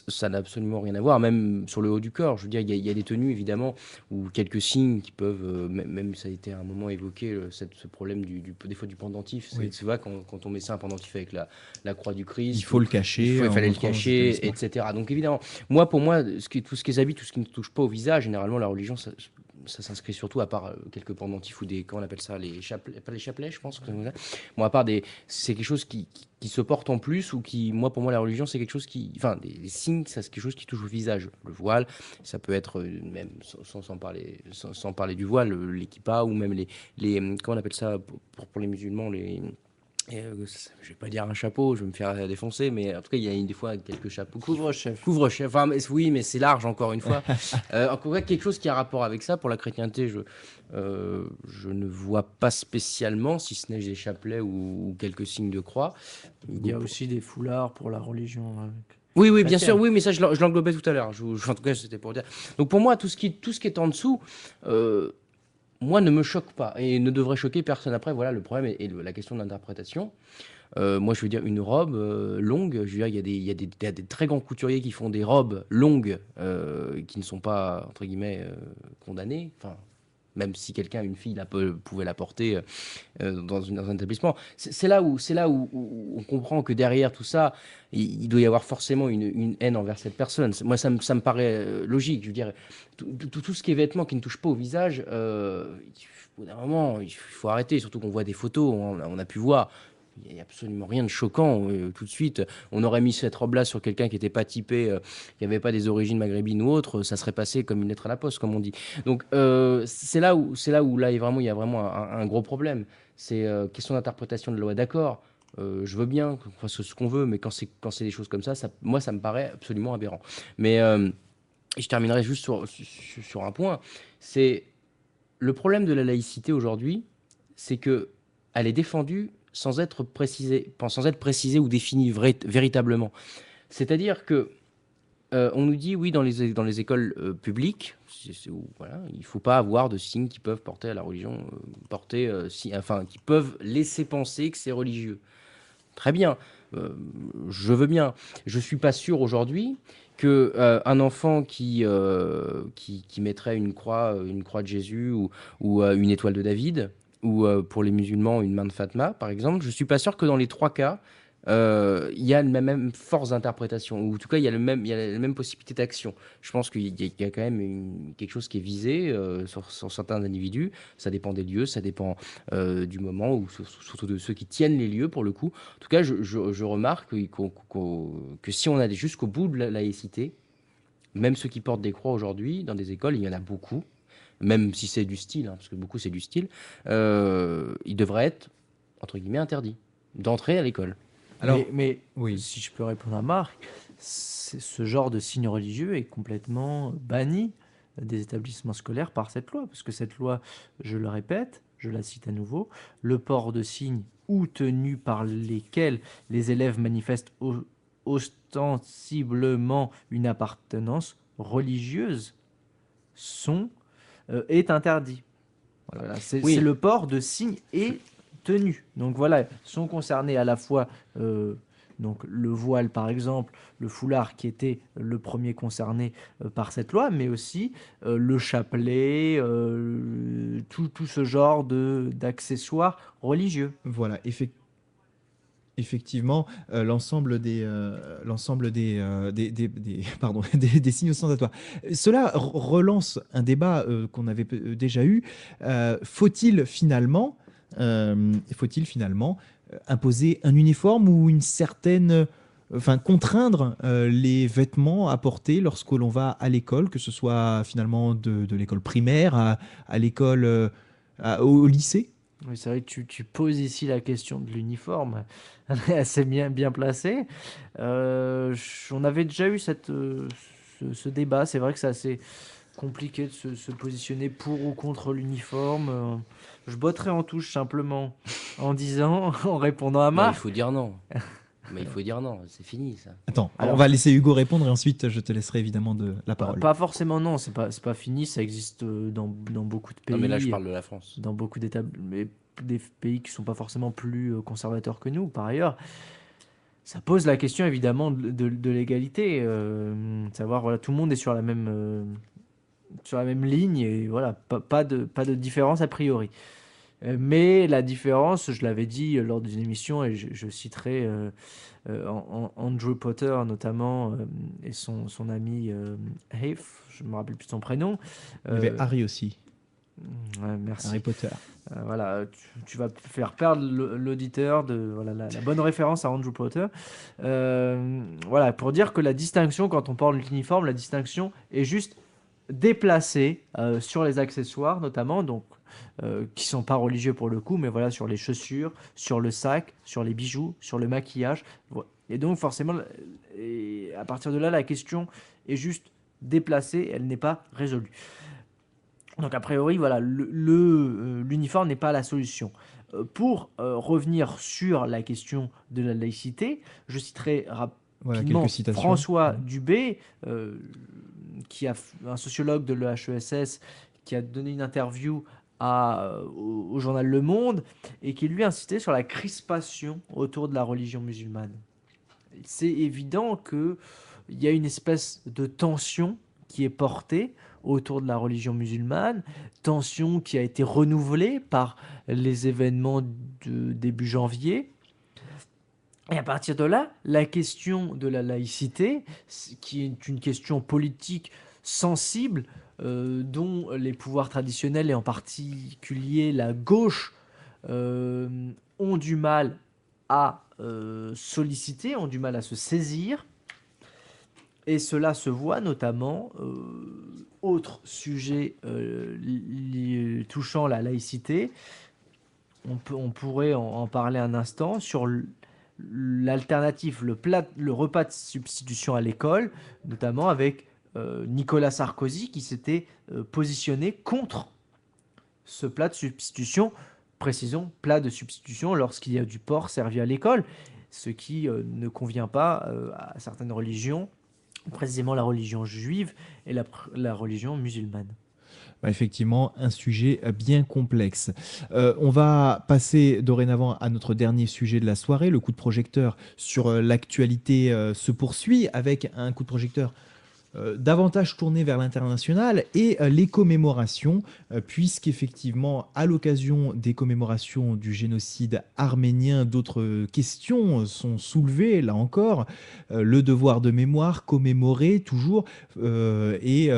Ça n'a absolument rien à voir, même sur le haut du corps. Je veux dire, il y a des tenues, évidemment, ou quelques signes qui peuvent, même ça a été à un moment évoqué, ce problème des fois du pendentif. Oui. C'est vrai, quand on met ça, un pendentif avec la croix du Christ, Il faut le cacher. il en fallait le montrant aux cacher, établissements. etc. Donc évidemment, pour moi, tout ce qui est habits, tout ce qui ne touche pas au visage, généralement la religion, ça s'inscrit surtout à part quelques pendentifs ou comment on appelle ça, les chapelets, pas les chapelets, je pense. Bon, à part c'est quelque chose qui se porte en plus ou pour moi, la religion, c'est quelque chose enfin, des signes, ça, c'est quelque chose qui touche au visage. Le voile, ça peut être même sans parler du voile, l'ékippa ou même comment on appelle ça pour les musulmans, je vais pas dire un chapeau, je vais me faire défoncer, mais en tout cas, il y a des fois quelques chapeaux. Couvre-chef. Couvre-chef, enfin, oui, mais c'est large encore une fois. Encore quelque chose qui a rapport avec ça, pour la chrétienté, je ne vois pas spécialement, si ce n'est des chapelets ou quelques signes de croix. Il y a aussi des foulards pour la religion. Oui, bien chrétienne. sûr, oui, mais ça, je l'englobais tout à l'heure. En tout cas, c'était pour dire. Donc pour moi, tout ce qui est en dessous, moi, ne me choque pas et ne devrait choquer personne. Après, voilà, le problème est la question de l'interprétation. Moi, je veux dire, une robe longue, je veux dire, il y a des très grands couturiers qui font des robes longues qui ne sont pas, entre guillemets, condamnées. Enfin, même si une fille, pouvait la porter dans un établissement. C'est là où on comprend que derrière tout ça, il doit y avoir forcément une haine envers cette personne. Moi, ça me paraît logique. Je veux dire, tout ce qui est vêtements qui ne touchent pas au visage, au bout d'un moment, il faut arrêter. Surtout qu'on voit des photos, on a pu voir. Il n'y a absolument rien de choquant tout de suite. On aurait mis cette robe-là sur quelqu'un qui n'était pas typé, qui n'avait pas des origines maghrébines ou autres, ça serait passé comme une lettre à la poste, comme on dit. Donc c'est là où il y a vraiment un gros problème. C'est question d'interprétation de la loi, d'accord. Je veux bien qu'on fasse ce qu'on veut, mais quand c'est des choses comme ça, moi, ça me paraît absolument aberrant. Mais je terminerai juste sur un point. C'est le problème de la laïcité aujourd'hui, c'est que elle est défendue sans être précisée ou définie véritablement. C'est-à-dire que on nous dit, oui, dans les écoles publiques, voilà, il ne faut pas avoir de signes qui peuvent porter à la religion, qui peuvent laisser penser que c'est religieux. Très bien, je veux bien. Je ne suis pas sûr aujourd'hui qu'un enfant qui mettrait une croix de Jésus ou une étoile de David, ou pour les musulmans, une main de Fatma, par exemple, je ne suis pas sûr que dans les trois cas, il y a la même force d'interprétation, ou en tout cas, il y a la même possibilité d'action. Je pense qu'il y a quand même quelque chose qui est visé sur certains individus. Ça dépend des lieux, ça dépend du moment, ou surtout de ceux qui tiennent les lieux, pour le coup. En tout cas, je remarque que si on allait jusqu'au bout de la laïcité, même ceux qui portent des croix aujourd'hui, dans des écoles, il y en a beaucoup, même si c'est du style, parce que beaucoup c'est du style, il devrait être, entre guillemets, interdit d'entrer à l'école. Alors, mais oui. si je peux répondre à Marc, ce genre de signe religieux est complètement banni des établissements scolaires par cette loi. Parce que cette loi, je le répète, je la cite à nouveau, le port de signes ou tenues par lesquels les élèves manifestent ostensiblement une appartenance religieuse est interdit. Voilà, c'est le port de signes et tenues. Donc voilà, sont concernés à la fois donc le voile par exemple, le foulard qui était le premier concerné par cette loi, mais aussi le chapelet, tout ce genre d'accessoires religieux. Voilà, Effectivement, pardon, des signaux ostentatoires. Cela relance un débat qu'on avait déjà eu. Faut-il finalement imposer un uniforme ou une certaine, enfin contraindre les vêtements à porter lorsque l'on va à l'école, que ce soit finalement de l'école primaire à l'école, au lycée? Oui, c'est vrai que tu poses ici la question de l'uniforme. Elle est assez bien placée. On avait déjà eu ce débat. C'est vrai que c'est assez compliqué de se positionner pour ou contre l'uniforme. Je botterai en touche simplement en disant, en répondant à Non, il Marc. faut dire non. Mais il faut dire non, c'est fini ça. Attends, on Alors, va laisser Hugo répondre et ensuite je te laisserai évidemment la parole. pas forcément non, c'est pas fini. Ça existe dans beaucoup de Non, mais là je pays, parle de la France. dans beaucoup mais des pays qui sont pas forcément plus conservateurs que nous, par ailleurs. Ça pose la question évidemment de l'égalité, savoir voilà, tout le monde est sur la même ligne et voilà, pas de différence a priori. Mais la différence, je l'avais dit lors d'une émission et je citerai Andrew Potter notamment et son ami Heath, je me rappelle plus de son prénom. Il y avait Euh, Harry aussi, ouais, merci. Harry Potter. Voilà, tu vas faire perdre l'auditeur de voilà, la bonne référence à Andrew Potter. Voilà, pour dire que la distinction, quand on parle de l'uniforme, la distinction est juste déplacée sur les accessoires, notamment, donc qui sont pas religieux pour le coup, mais voilà, sur les chaussures, sur le sac, sur les bijoux, sur le maquillage. Et donc, forcément, et à partir de là, la question est juste déplacée, elle n'est pas résolue. Donc a priori, voilà, l'uniforme n'est pas la solution. Pour revenir sur la question de la laïcité, je citerai Voilà rapidement quelques citations. François Dubé, un sociologue de l'EHESS, qui a donné une interview au journal Le Monde et qui lui insistait sur la crispation autour de la religion musulmane. C'est évident qu'il y a une espèce de tension qui est portée autour de la religion musulmane, tension qui a été renouvelée par les événements de début janvier. Et à partir de là, la question de la laïcité, qui est une question politique sensible, dont les pouvoirs traditionnels, et en particulier la gauche, ont du mal à solliciter, ont du mal à se saisir. Et cela se voit notamment, autre sujet touchant la laïcité, on pourrait en parler un instant, sur l'alternative, le repas de substitution à l'école, notamment avec Nicolas Sarkozy qui s'était positionné contre ce plat de substitution, précisons, plat de substitution lorsqu'il y a du porc servi à l'école, ce qui ne convient pas à certaines religions, précisément la religion juive et la religion musulmane. Effectivement, un sujet bien complexe. On va passer dorénavant à notre dernier sujet de la soirée. Le coup de projecteur sur l'actualité se poursuit avec un coup de projecteur davantage tourné vers l'international et les commémorations, puisqu'effectivement, à l'occasion des commémorations du génocide arménien, d'autres questions sont soulevées, là encore, le devoir de mémoire, commémorer toujours, et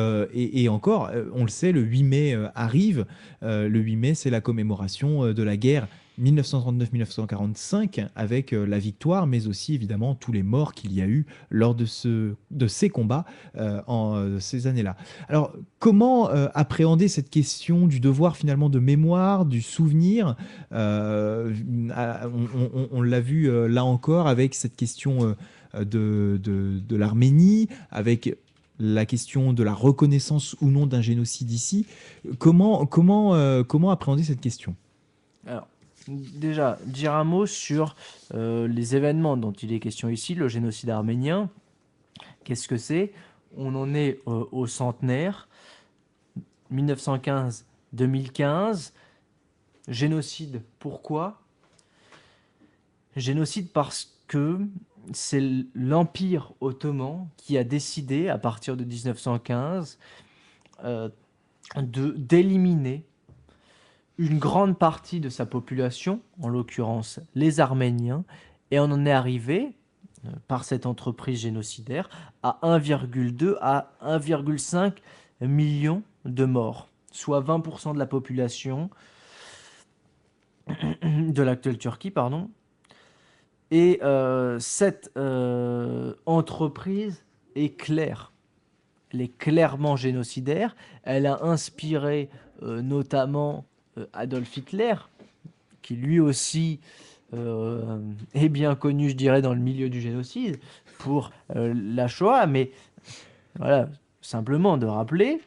encore, on le sait, le 8 mai arrive, le 8 mai, c'est la commémoration de la guerre 1939-1945 avec la victoire, mais aussi évidemment tous les morts qu'il y a eu lors de ces combats en ces années-là. Alors, comment appréhender cette question du devoir finalement de mémoire, du souvenir on l'a vu là encore avec cette question de l'Arménie, avec la question de la reconnaissance ou non d'un génocide ici. Comment appréhender cette question ? Alors, déjà, dire un mot sur les événements dont il est question ici, le génocide arménien. Qu'est-ce que c'est ? On en est au centenaire, 1915-2015. Génocide, pourquoi ? Génocide parce que c'est l'Empire ottoman qui a décidé, à partir de 1915, d'éliminer une grande partie de sa population, en l'occurrence les Arméniens, Et on en est arrivé, par cette entreprise génocidaire, à 1,2 à 1,5 million de morts, soit 20% de la population de l'actuelle Turquie, pardon. Et cette entreprise est claire. Elle est clairement génocidaire. Elle a inspiré notamment Adolf Hitler, qui lui aussi est bien connu, je dirais, dans le milieu du génocide, pour la Shoah. Mais voilà, simplement de rappeler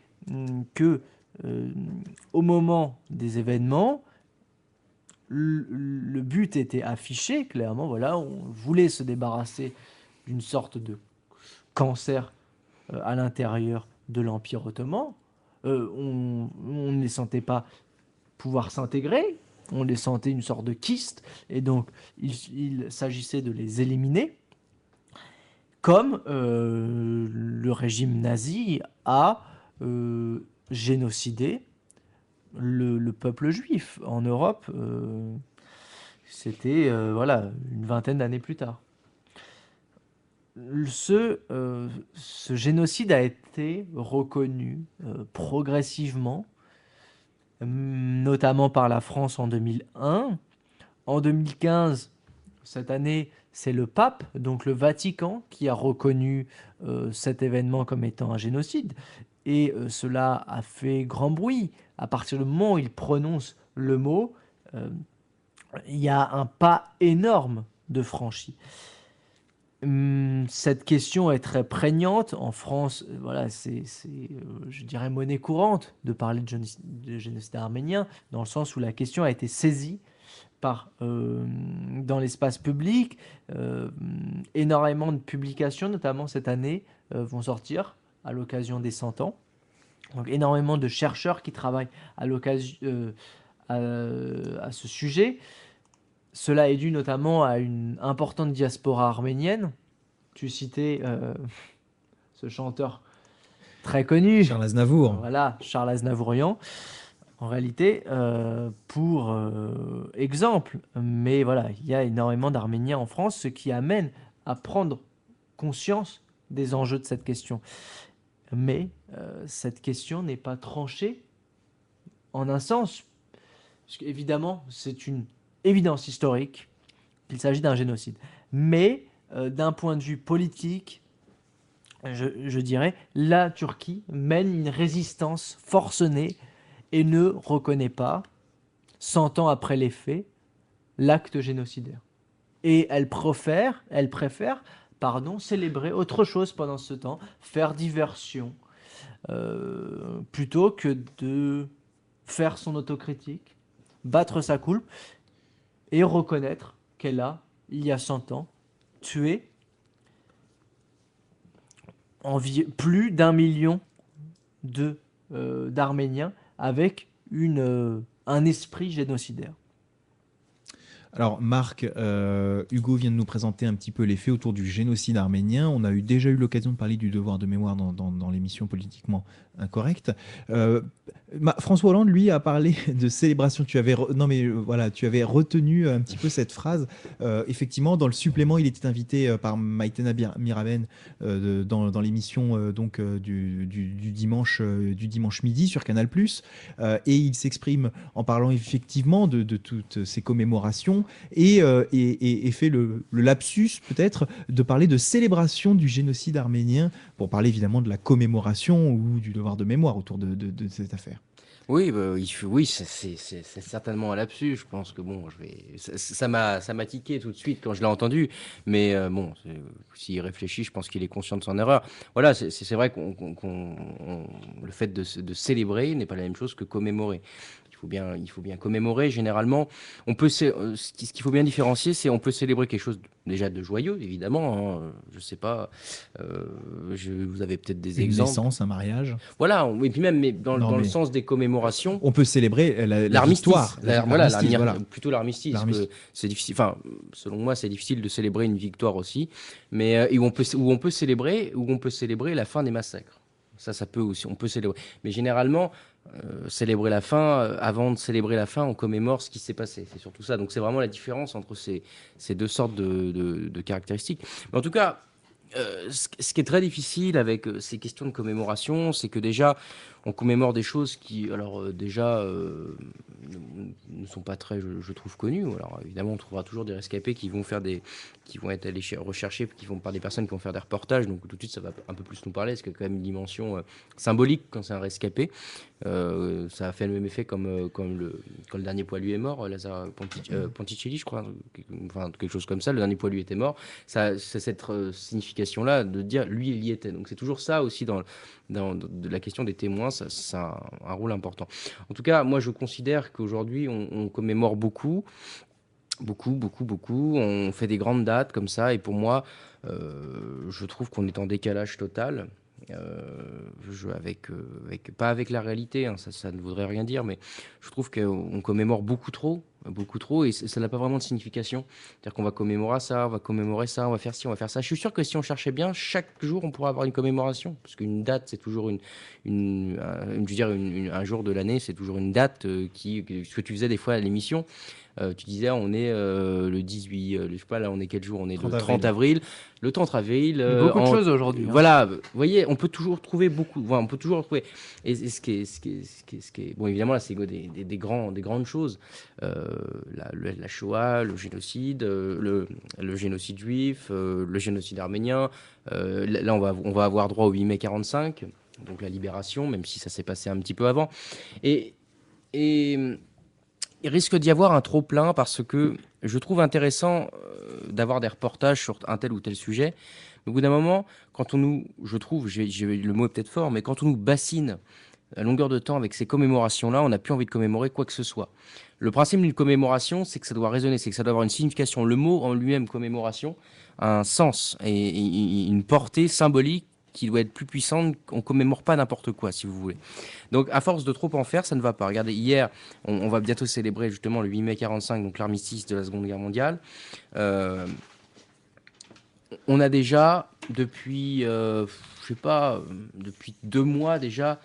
que au moment des événements, le but était affiché, clairement, voilà, on voulait se débarrasser d'une sorte de cancer à l'intérieur de l'Empire ottoman. On ne les sentait pas pouvoir s'intégrer, on les sentait une sorte de kyste, et donc il s'agissait de les éliminer, comme le régime nazi a génocidé le peuple juif en Europe. C'était voilà, une vingtaine d'années plus tard. Ce génocide a été reconnu progressivement, notamment par la France en 2001. En 2015, cette année, c'est le pape, donc le Vatican, qui a reconnu cet événement comme étant un génocide. Et cela a fait grand bruit. À partir du moment où il prononce le mot, il y a un pas énorme de franchi. Cette question est très prégnante. En France, voilà, c'est je dirais, monnaie courante de parler de génocide arménien, dans le sens où la question a été saisie dans l'espace public. Énormément de publications, notamment cette année, vont sortir à l'occasion des 100 ans. Donc énormément de chercheurs qui travaillent à ce sujet. Cela est dû notamment à une importante diaspora arménienne. Tu citais ce chanteur très connu. Charles Aznavour. Voilà, Charles Aznavourian. En réalité, pour exemple, mais voilà, il y a énormément d'Arméniens en France, ce qui amène à prendre conscience des enjeux de cette question. Mais cette question n'est pas tranchée en un sens, parce qu'évidemment, c'est une évidence historique qu'il s'agit d'un génocide. Mais d'un point de vue politique, je dirais, la Turquie mène une résistance forcenée et ne reconnaît pas, 100 ans après les faits, l'acte génocidaire. Et elle préfère, célébrer autre chose pendant ce temps, faire diversion, plutôt que de faire son autocritique, battre sa coulpe et reconnaître qu'elle a, il y a 100 ans, tué plus d'1 million d'Arméniens avec un esprit génocidaire. Alors Marc, Hugo vient de nous présenter un petit peu les faits autour du génocide arménien. On a déjà eu l'occasion de parler du devoir de mémoire dans l'émission Politiquement Incorrecte. François Hollande, lui, a parlé de célébration. Tu avais retenu un petit peu cette phrase. Effectivement, dans le supplément, il était invité par Maïtena Miraben dans l'émission du dimanche midi sur Canal+. Et il s'exprime en parlant effectivement de toutes ces commémorations et fait le lapsus peut-être de parler de célébration du génocide arménien pour parler évidemment de la commémoration ou du devoir de mémoire autour de cette affaire. Oui, c'est certainement un lapsus. Je pense que bon, ça m'a tiqué tout de suite quand je l'ai entendu. Mais s'il réfléchit, je pense qu'il est conscient de son erreur. Voilà, c'est vrai le fait de célébrer n'est pas la même chose que commémorer. Il faut bien commémorer. Généralement, ce qu'il faut bien différencier, c'est on peut célébrer quelque chose déjà de joyeux, évidemment. Je sais pas. Vous avez peut-être des exemples. Une naissance, un mariage. Voilà. Et puis même, mais dans le sens des commémorations. On peut célébrer la victoire. Plutôt l'armistice. C'est difficile. Enfin, selon moi, c'est difficile de célébrer une victoire aussi. Mais où on peut célébrer la fin des massacres. Ça peut aussi, on peut célébrer. Mais généralement, célébrer la fin, avant de célébrer la fin, on commémore ce qui s'est passé. C'est surtout ça. Donc c'est vraiment la différence entre ces deux sortes de caractéristiques. Mais en tout cas, ce qui est très difficile avec ces questions de commémoration, c'est que déjà, on commémore des choses qui, alors déjà, ne sont pas très, je trouve, connues. Alors évidemment, on trouvera toujours des rescapés qui vont être allés recherchés, par des personnes qui vont faire des reportages. Donc tout de suite, ça va un peu plus nous parler, parce qu'il y a quand même une dimension symbolique quand c'est un rescapé. Ça a fait le même effet quand le dernier poilu est mort, Lazare Ponticelli, je crois, enfin quelque chose comme ça. Le dernier poilu était mort. Ça, c'est cette signification-là de dire lui, il y était. Donc c'est toujours ça aussi dans de la question des témoins, ça a un rôle important. En tout cas, moi je considère qu'aujourd'hui on commémore beaucoup. On fait des grandes dates comme ça, et pour moi, je trouve qu'on est en décalage total. Pas avec la réalité, hein, ça ne voudrait rien dire, mais je trouve qu'on commémore beaucoup trop, et ça n'a pas vraiment de signification. C'est-à-dire qu'on va commémorer ça, on va commémorer ça, on va faire ci, on va faire ça. Je suis sûr que si on cherchait bien, chaque jour on pourrait avoir une commémoration, parce qu'une date, c'est toujours je veux dire, un jour de l'année, c'est toujours une date ce que tu faisais des fois à l'émission. Tu disais, on est le 18, je sais pas, là, on est quel jour? On est le 30 avril. Le 30 avril. Il y a beaucoup de choses aujourd'hui. Voilà, vous voyez, on peut toujours trouver beaucoup. Voilà, on peut toujours trouver. Et ce qui est. Bon, évidemment, là, c'est des grandes choses. La Shoah, le génocide, le génocide juif, le génocide arménien. Là, on va avoir droit au 8 mai 45, donc la libération, même si ça s'est passé un petit peu avant. Et il risque d'y avoir un trop-plein, parce que je trouve intéressant d'avoir des reportages sur un tel ou tel sujet. Mais au bout d'un moment, je trouve, le mot est peut-être fort, mais quand on nous bassine à longueur de temps avec ces commémorations-là, on n'a plus envie de commémorer quoi que ce soit. Le principe d'une commémoration, c'est que ça doit résonner, c'est que ça doit avoir une signification. Le mot en lui-même, commémoration, a un sens et une portée symbolique qui doit être plus puissante. On commémore pas n'importe quoi, si vous voulez. Donc, à force de trop en faire, ça ne va pas. Regardez, hier, on va bientôt célébrer justement le 8 mai 45, donc l'armistice de la Seconde Guerre mondiale. On a déjà, depuis 2 mois déjà,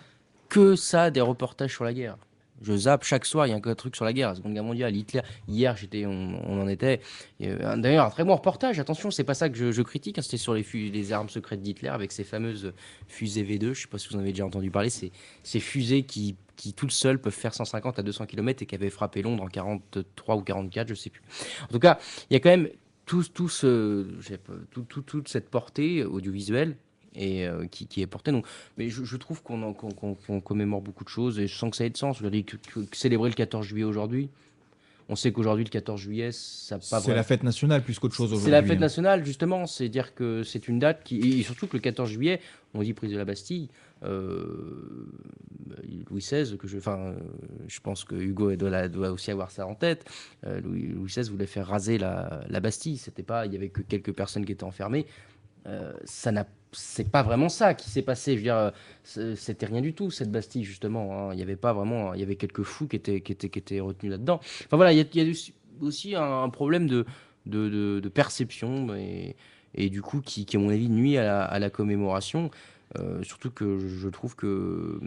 que ça, des reportages sur la guerre. Je zappe chaque soir, il y a un truc sur la guerre, la Seconde Guerre mondiale, Hitler. Hier, on en était. D'ailleurs, un très bon reportage. Attention, c'est pas ça que je critique, hein. C'était sur les armes secrètes d'Hitler avec ces fameuses fusées V2. Je sais pas si vous en avez déjà entendu parler. Ces fusées qui toutes seules peuvent faire 150 à 200 km et qui avaient frappé Londres en 43 ou 44, je sais plus. En tout cas, il y a quand même toute cette portée audiovisuelle et qui est portée. Donc, mais je trouve qu'on commémore beaucoup de choses, et je sens que ça ait de sens. Je veux dire, que célébrer le 14 juillet aujourd'hui, on sait qu'aujourd'hui, le 14 juillet, ça pas C'est la fête nationale plus qu'autre chose aujourd'hui. C'est la fête nationale, justement. C'est dire que c'est une date et surtout que le 14 juillet, on dit prise de la Bastille. Louis XVI, je pense que Hugo doit aussi avoir ça en tête. Louis XVI voulait faire raser la Bastille. Il y avait que quelques personnes qui étaient enfermées. C'est pas vraiment ça qui s'est passé. Je veux dire, c'était rien du tout, cette Bastille, justement, hein. Il y avait pas vraiment, il y avait quelques fous qui étaient retenus là-dedans. Enfin voilà, il y a aussi un problème de perception et du coup qui à mon avis nuit à la commémoration. Surtout que je trouve que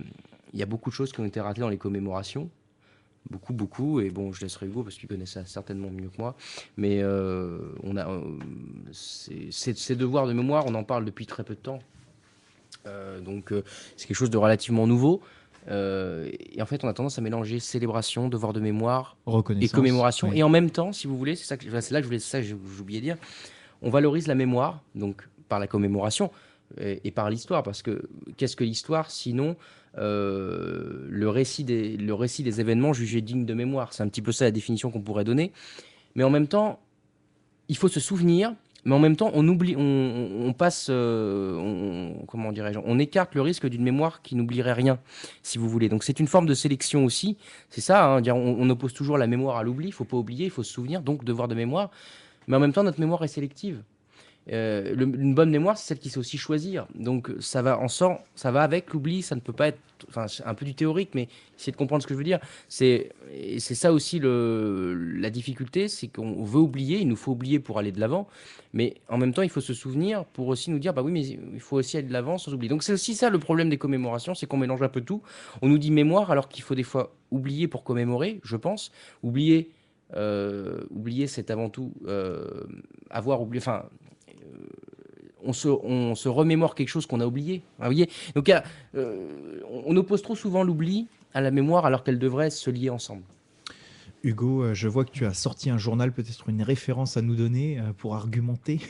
il y a beaucoup de choses qui ont été ratées dans les commémorations. Beaucoup, et bon, je laisserai Hugo parce qu'il connaît ça certainement mieux que moi. Mais ces devoirs de mémoire, on en parle depuis très peu de temps. Donc c'est quelque chose de relativement nouveau. Et en fait, on a tendance à mélanger célébration, devoir de mémoire et commémoration. Oui. Et en même temps, si vous voulez, c'est là que j'ai oublié de dire, on valorise la mémoire, donc par la commémoration et par l'histoire. Parce que qu'est-ce que l'histoire sinon le récit des événements jugés dignes de mémoire? C'est un petit peu ça la définition qu'on pourrait donner. Mais en même temps, il faut se souvenir, mais en même temps, on oublie, on passe, comment dirais-je, on écarte le risque d'une mémoire qui n'oublierait rien, si vous voulez. Donc c'est une forme de sélection aussi. C'est ça, hein, on oppose toujours la mémoire à l'oubli. Il ne faut pas oublier, il faut se souvenir, donc devoir de mémoire. Mais en même temps, notre mémoire est sélective. Une bonne mémoire, c'est celle qui sait aussi choisir. Donc ça va avec l'oubli, ça ne peut pas être, enfin c'est un peu du théorique, mais essayez de comprendre ce que je veux dire. C'est ça aussi la difficulté, c'est qu'on veut oublier, il nous faut oublier pour aller de l'avant, mais en même temps il faut se souvenir pour aussi nous dire, bah oui, mais il faut aussi aller de l'avant sans oublier. Donc c'est aussi ça le problème des commémorations, c'est qu'on mélange un peu tout. On nous dit mémoire alors qu'il faut des fois oublier pour commémorer, je pense. Oublier, c'est avant tout avoir oublié, enfin on se remémore quelque chose qu'on a oublié. Vous voyez. Donc, on oppose trop souvent l'oubli à la mémoire alors qu'elles devraient se lier ensemble. Hugo, je vois que tu as sorti un journal, peut-être une référence à nous donner pour argumenter.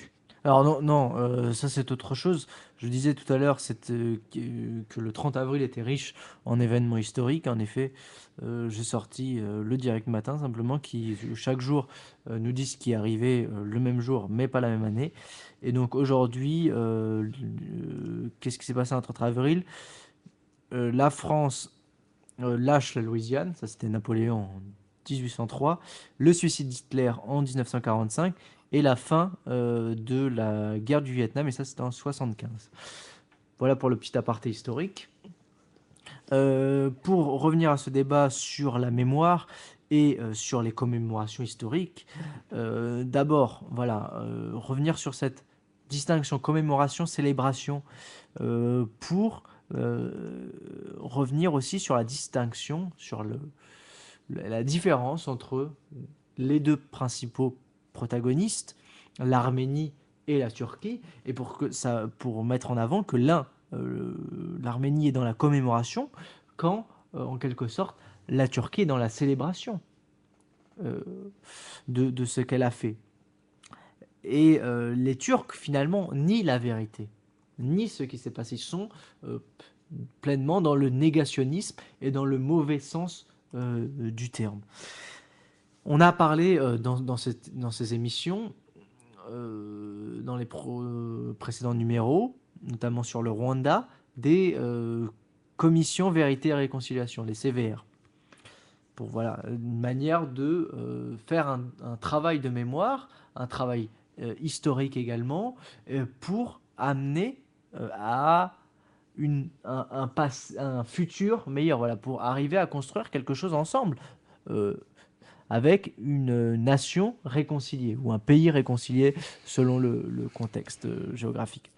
Alors non, ça c'est autre chose. Je disais tout à l'heure que le 30 avril était riche en événements historiques. En effet, j'ai sorti le Direct Matin, simplement, qui chaque jour nous dit ce qui est arrivé le même jour, mais pas la même année. Et donc aujourd'hui, qu'est-ce qui s'est passé le 30 avril? La France lâche la Louisiane, ça c'était Napoléon en 1803, le suicide d'Hitler en 1945 et la fin de la guerre du Vietnam, et ça c'était en 75. Voilà pour le petit aparté historique. Pour revenir à ce débat sur la mémoire et sur les commémorations historiques, d'abord, voilà, revenir sur cette distinction commémoration-célébration pour revenir aussi sur la distinction, sur la différence entre les deux principaux protagonistes, l'Arménie et la Turquie, et pour mettre en avant que l'Arménie est dans la commémoration, quand, en quelque sorte, la Turquie est dans la célébration de ce qu'elle a fait. Et les Turcs, finalement, nient la vérité, nient ce qui s'est passé. Ils sont pleinement dans le négationnisme et dans le mauvais sens du terme. On a parlé dans ces émissions, dans les précédents numéros, notamment sur le Rwanda, des commissions vérité et réconciliation, les CVR. Pour voilà, une manière de faire un travail de mémoire, un travail historique également, pour amener à un futur meilleur, voilà, pour arriver à construire quelque chose ensemble, avec une nation réconciliée, ou un pays réconcilié selon le contexte géographique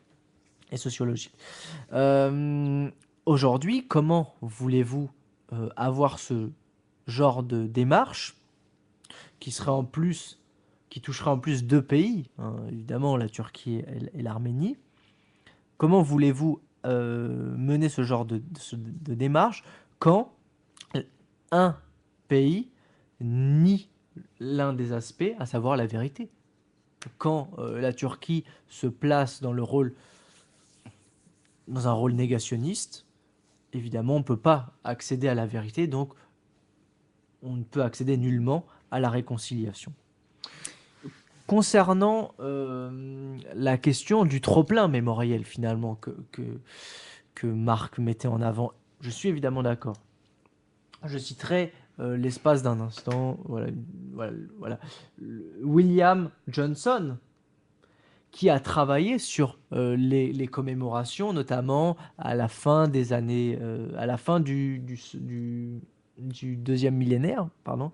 et sociologique. Aujourd'hui, comment voulez-vous avoir ce genre de démarche qui toucherait en plus deux pays, hein, évidemment la Turquie et l'Arménie? Comment voulez-vous mener ce genre de démarche quand un pays nie l'un des aspects, à savoir la vérité? Quand la Turquie se place dans un rôle négationniste, évidemment, on ne peut pas accéder à la vérité, donc on ne peut accéder nullement à la réconciliation. Concernant la question du trop-plein mémoriel, finalement, que Marc mettait en avant, je suis évidemment d'accord. Je citerai l'espace d'un instant, voilà. William Johnson, qui a travaillé sur les commémorations, notamment à la fin des années, à la fin du deuxième millénaire, pardon,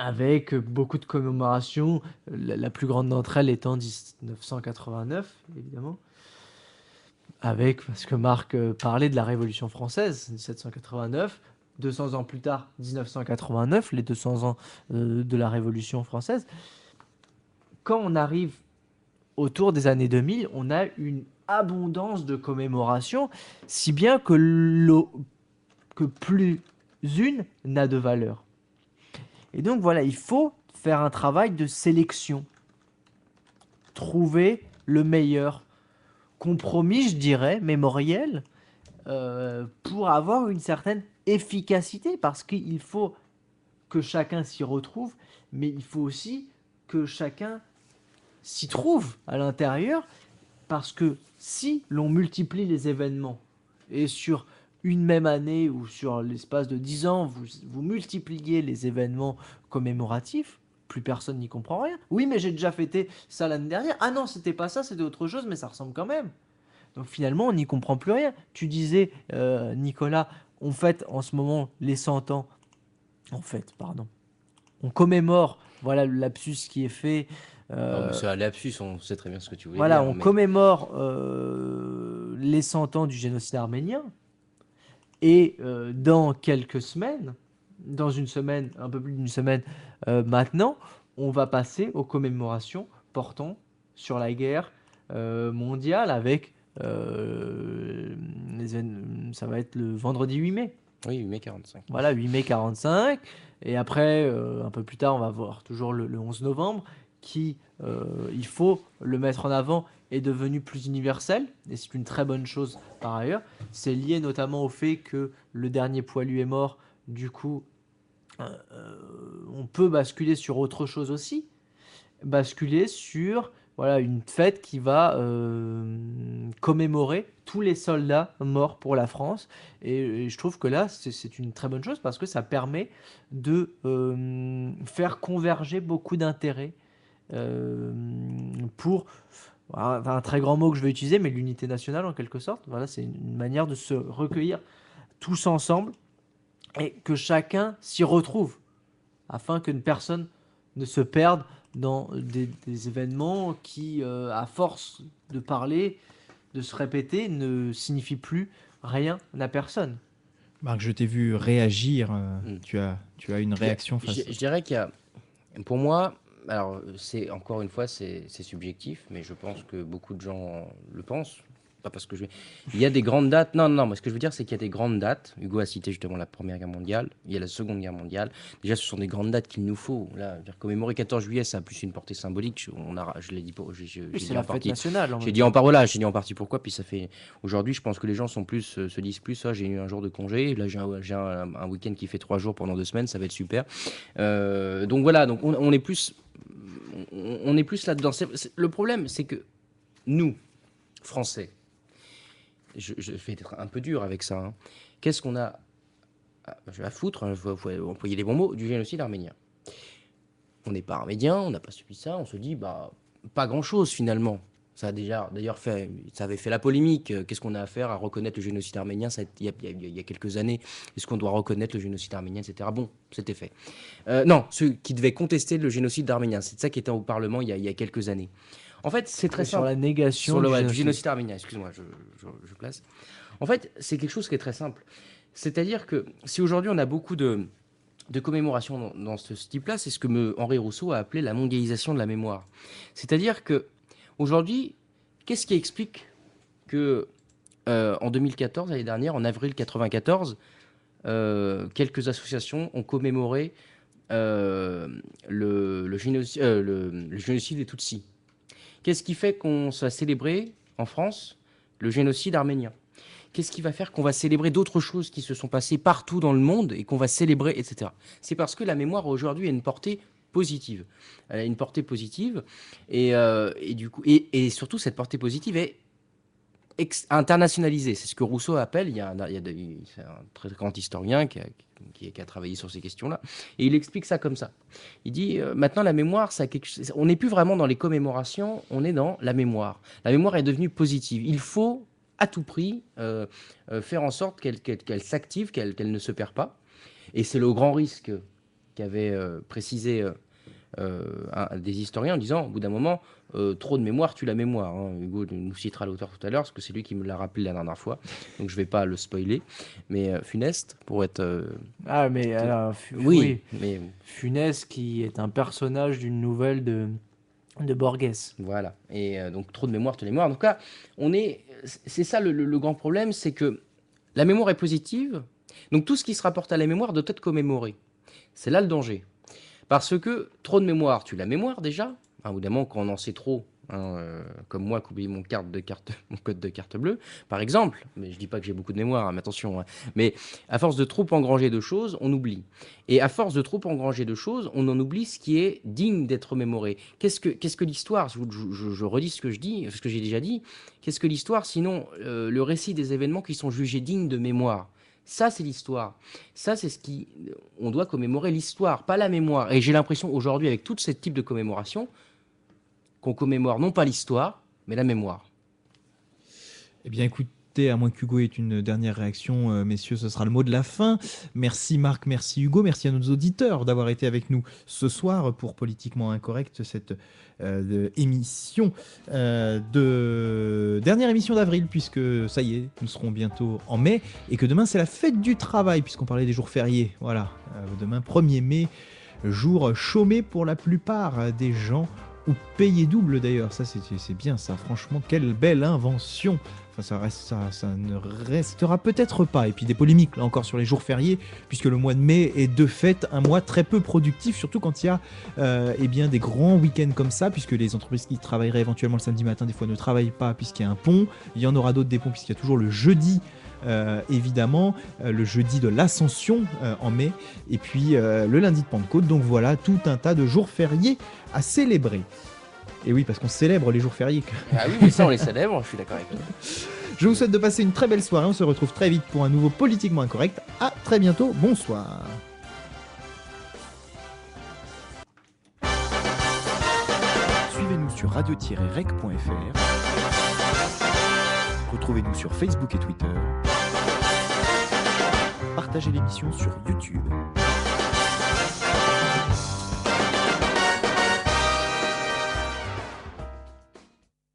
avec beaucoup de commémorations, la plus grande d'entre elles étant 1989, évidemment, parce que Marc parlait de la Révolution française, 1789, 200 ans plus tard, 1989, les 200 ans de la Révolution française. Quand on arrive autour des années 2000, on a une abondance de commémorations, si bien que plus une n'a de valeur. Et donc voilà, il faut faire un travail de sélection, trouver le meilleur compromis, je dirais, mémoriel, pour avoir une certaine efficacité, parce qu'il faut que chacun s'y retrouve, mais il faut aussi que chacun s'y trouve à l'intérieur, parce que si l'on multiplie les événements, et sur une même année ou sur l'espace de 10 ans, vous multipliez les événements commémoratifs, plus personne n'y comprend rien. Oui, mais j'ai déjà fêté ça l'année dernière. Ah non, c'était pas ça, c'était autre chose, mais ça ressemble quand même. Donc finalement, on n'y comprend plus rien. Tu disais, Nicolas, on fête en ce moment les 100 ans. En fait, pardon. On commémore, voilà le lapsus qui est fait. Non, mais c'est un lapsus, on sait très bien ce que tu voulais Voilà, dire. on Mais commémore les 100 ans du génocide arménien. Et dans quelques semaines, dans une semaine, un peu plus d'une semaine maintenant, on va passer aux commémorations portant sur la guerre mondiale avec ça va être le vendredi 8 mai. oui, 8 mai 45. Voilà, 8 mai 45. Et après, un peu plus tard, on va voir toujours le 11 novembre qui, il faut le mettre en avant, est devenu plus universel. Et c'est une très bonne chose par ailleurs. C'est lié notamment au fait que le dernier poilu est mort. Du coup, on peut basculer sur autre chose aussi. Basculer sur voilà, une fête qui va commémorer tous les soldats morts pour la France. Et je trouve que là, c'est une très bonne chose parce que ça permet de faire converger beaucoup d'intérêts pour un très grand mot que je vais utiliser, mais l'unité nationale en quelque sorte. Voilà, c'est une manière de se recueillir tous ensemble et que chacun s'y retrouve afin que personne ne se perde dans des événements qui, à force de parler, de se répéter, ne signifient plus rien à personne. Marc, je t'ai vu réagir. Mm. Tu as une réaction face Je dirais qu'il y a, pour moi, alors c'est encore une fois c'est subjectif, mais je pense que beaucoup de gens le pensent. Pas parce que il y a des grandes dates. Non, non, moi ce que je veux dire, c'est qu'il y a des grandes dates. Hugo a cité justement la Première Guerre mondiale. Il y a la Seconde Guerre mondiale. Déjà, ce sont des grandes dates qu'il nous faut. Là, je veux dire, commémorer 14 juillet, ça a plus une portée symbolique. Je l'ai dit, j'ai Oui, c'est dit la en fête partie. nationale. J'ai dit en par voilà, j'ai dit en partie pourquoi. Puis ça fait aujourd'hui, je pense que les gens sont plus se disent plus. J'ai eu un jour de congé. Là, j'ai un week-end qui fait 3 jours pendant 2 semaines. Ça va être super. Donc voilà. Donc on est plus on est plus là-dedans. Le problème, c'est que nous, Français. Je vais être un peu dur avec ça. Hein. Qu'est-ce qu'on a à foutre, il faut employer les bons mots, du génocide arménien? On n'est pas arménien, on n'a pas subi ça, on se dit, bah, pas grand-chose finalement. Ça a d'ailleurs fait, ça avait fait la polémique. Qu'est-ce qu'on a à faire à reconnaître le génocide arménien il y a quelques années? Est-ce qu'on doit reconnaître le génocide arménien, etc. Bon, c'était fait. Non, ceux qui devaient contester le génocide arménien, c'est ça qui était au Parlement il y a quelques années. En fait, c'est très Sur simple. la négation Sur du du génocide. génocide arménien, excuse-moi, je place. En fait, c'est quelque chose qui est très simple. C'est-à-dire que si aujourd'hui on a beaucoup de commémorations dans ce type-là, c'est ce que Henri Rousseau a appelé la mondialisation de la mémoire. C'est-à-dire que aujourd'hui, qu'est-ce qui explique que en 2014, l'année dernière, en avril 94, quelques associations ont commémoré le génocide des Tutsis? Qu'est-ce qui fait qu'on va célébrer en France le génocide arménien? Qu'est-ce qui va faire qu'on va célébrer d'autres choses qui se sont passées partout dans le monde et qu'on va célébrer, etc. C'est parce que la mémoire aujourd'hui a une portée positive. Elle a une portée positive et du coup et surtout cette portée positive est internationalisée. C'est ce que Rousseau appelle. C'est un très grand historien qui a travaillé sur ces questions-là et il explique ça comme ça. Il dit maintenant la mémoire, on n'est plus vraiment dans les commémorations, on est dans la mémoire. La mémoire est devenue positive. Il faut à tout prix faire en sorte qu'elle s'active, qu'elle ne se perd pas. Et c'est le grand risque qu'avait précisé des historiens en disant, au bout d'un moment, trop de mémoire tue la mémoire. Hein. Hugo nous citera l'auteur tout à l'heure, parce que c'est lui qui me l'a rappelé la dernière fois. Donc je ne vais pas le spoiler. Mais Funeste, pour être... Ah, mais alors, oui, mais... Funès qui est un personnage d'une nouvelle de Borges. Voilà. Et donc trop de mémoire tue la mémoire. En tout cas, c'est ça le grand problème, c'est que la mémoire est positive. Donc tout ce qui se rapporte à la mémoire doit être commémoré. C'est là le danger. Parce que trop de mémoire tue la mémoire déjà. Évidemment, quand on en sait trop, comme moi qui oublie mon code de carte bleue, par exemple, mais je dis pas que j'ai beaucoup de mémoire, mais attention, mais à force de trop engranger de choses, on oublie. Et à force de trop engranger de choses, on en oublie ce qui est digne d'être mémoré. Qu'est-ce que l'histoire? Je redis ce que je dis, ce que j'ai déjà dit. Qu'est-ce que l'histoire sinon le récit des événements qui sont jugés dignes de mémoire? Ça, c'est l'histoire. Ça, c'est ce qui... On doit commémorer l'histoire, pas la mémoire. Et j'ai l'impression aujourd'hui, avec tout ce type de commémoration, qu'on commémore non pas l'histoire, mais la mémoire. Eh bien, écoutez, à moins qu'Hugo ait une dernière réaction, messieurs, ce sera le mot de la fin. Merci Marc, merci Hugo, merci à nos auditeurs d'avoir été avec nous ce soir pour Politiquement Incorrect, cette émission dernière émission d'avril, puisque ça y est, nous serons bientôt en mai, et que demain c'est la fête du travail, puisqu'on parlait des jours fériés. Voilà, demain 1er mai, jour chômé pour la plupart des gens, ou payé double d'ailleurs, ça c'est bien ça, franchement, quelle belle invention. Enfin, ça ne restera peut-être pas. Et puis des polémiques là encore sur les jours fériés, puisque le mois de mai est de fait un mois très peu productif, surtout quand il y a eh bien, des grands week-ends comme ça, puisque les entreprises qui travailleraient éventuellement le samedi matin des fois ne travaillent pas puisqu'il y a un pont. Il y en aura d'autres des ponts puisqu'il y a toujours le jeudi. Évidemment, le jeudi de l'Ascension en mai, et puis le lundi de Pentecôte. Donc voilà, tout un tas de jours fériés à célébrer. Et oui, parce qu'on célèbre les jours fériés. Ah oui, mais ça on les célèbre, je suis d'accord avec toi. Je vous souhaite de passer une très belle soirée. On se retrouve très vite pour un nouveau Politiquement Incorrect. À très bientôt. Bonsoir. Suivez-nous sur radio-rec.fr. Retrouvez-nous sur Facebook et Twitter. Partagez l'émission sur YouTube.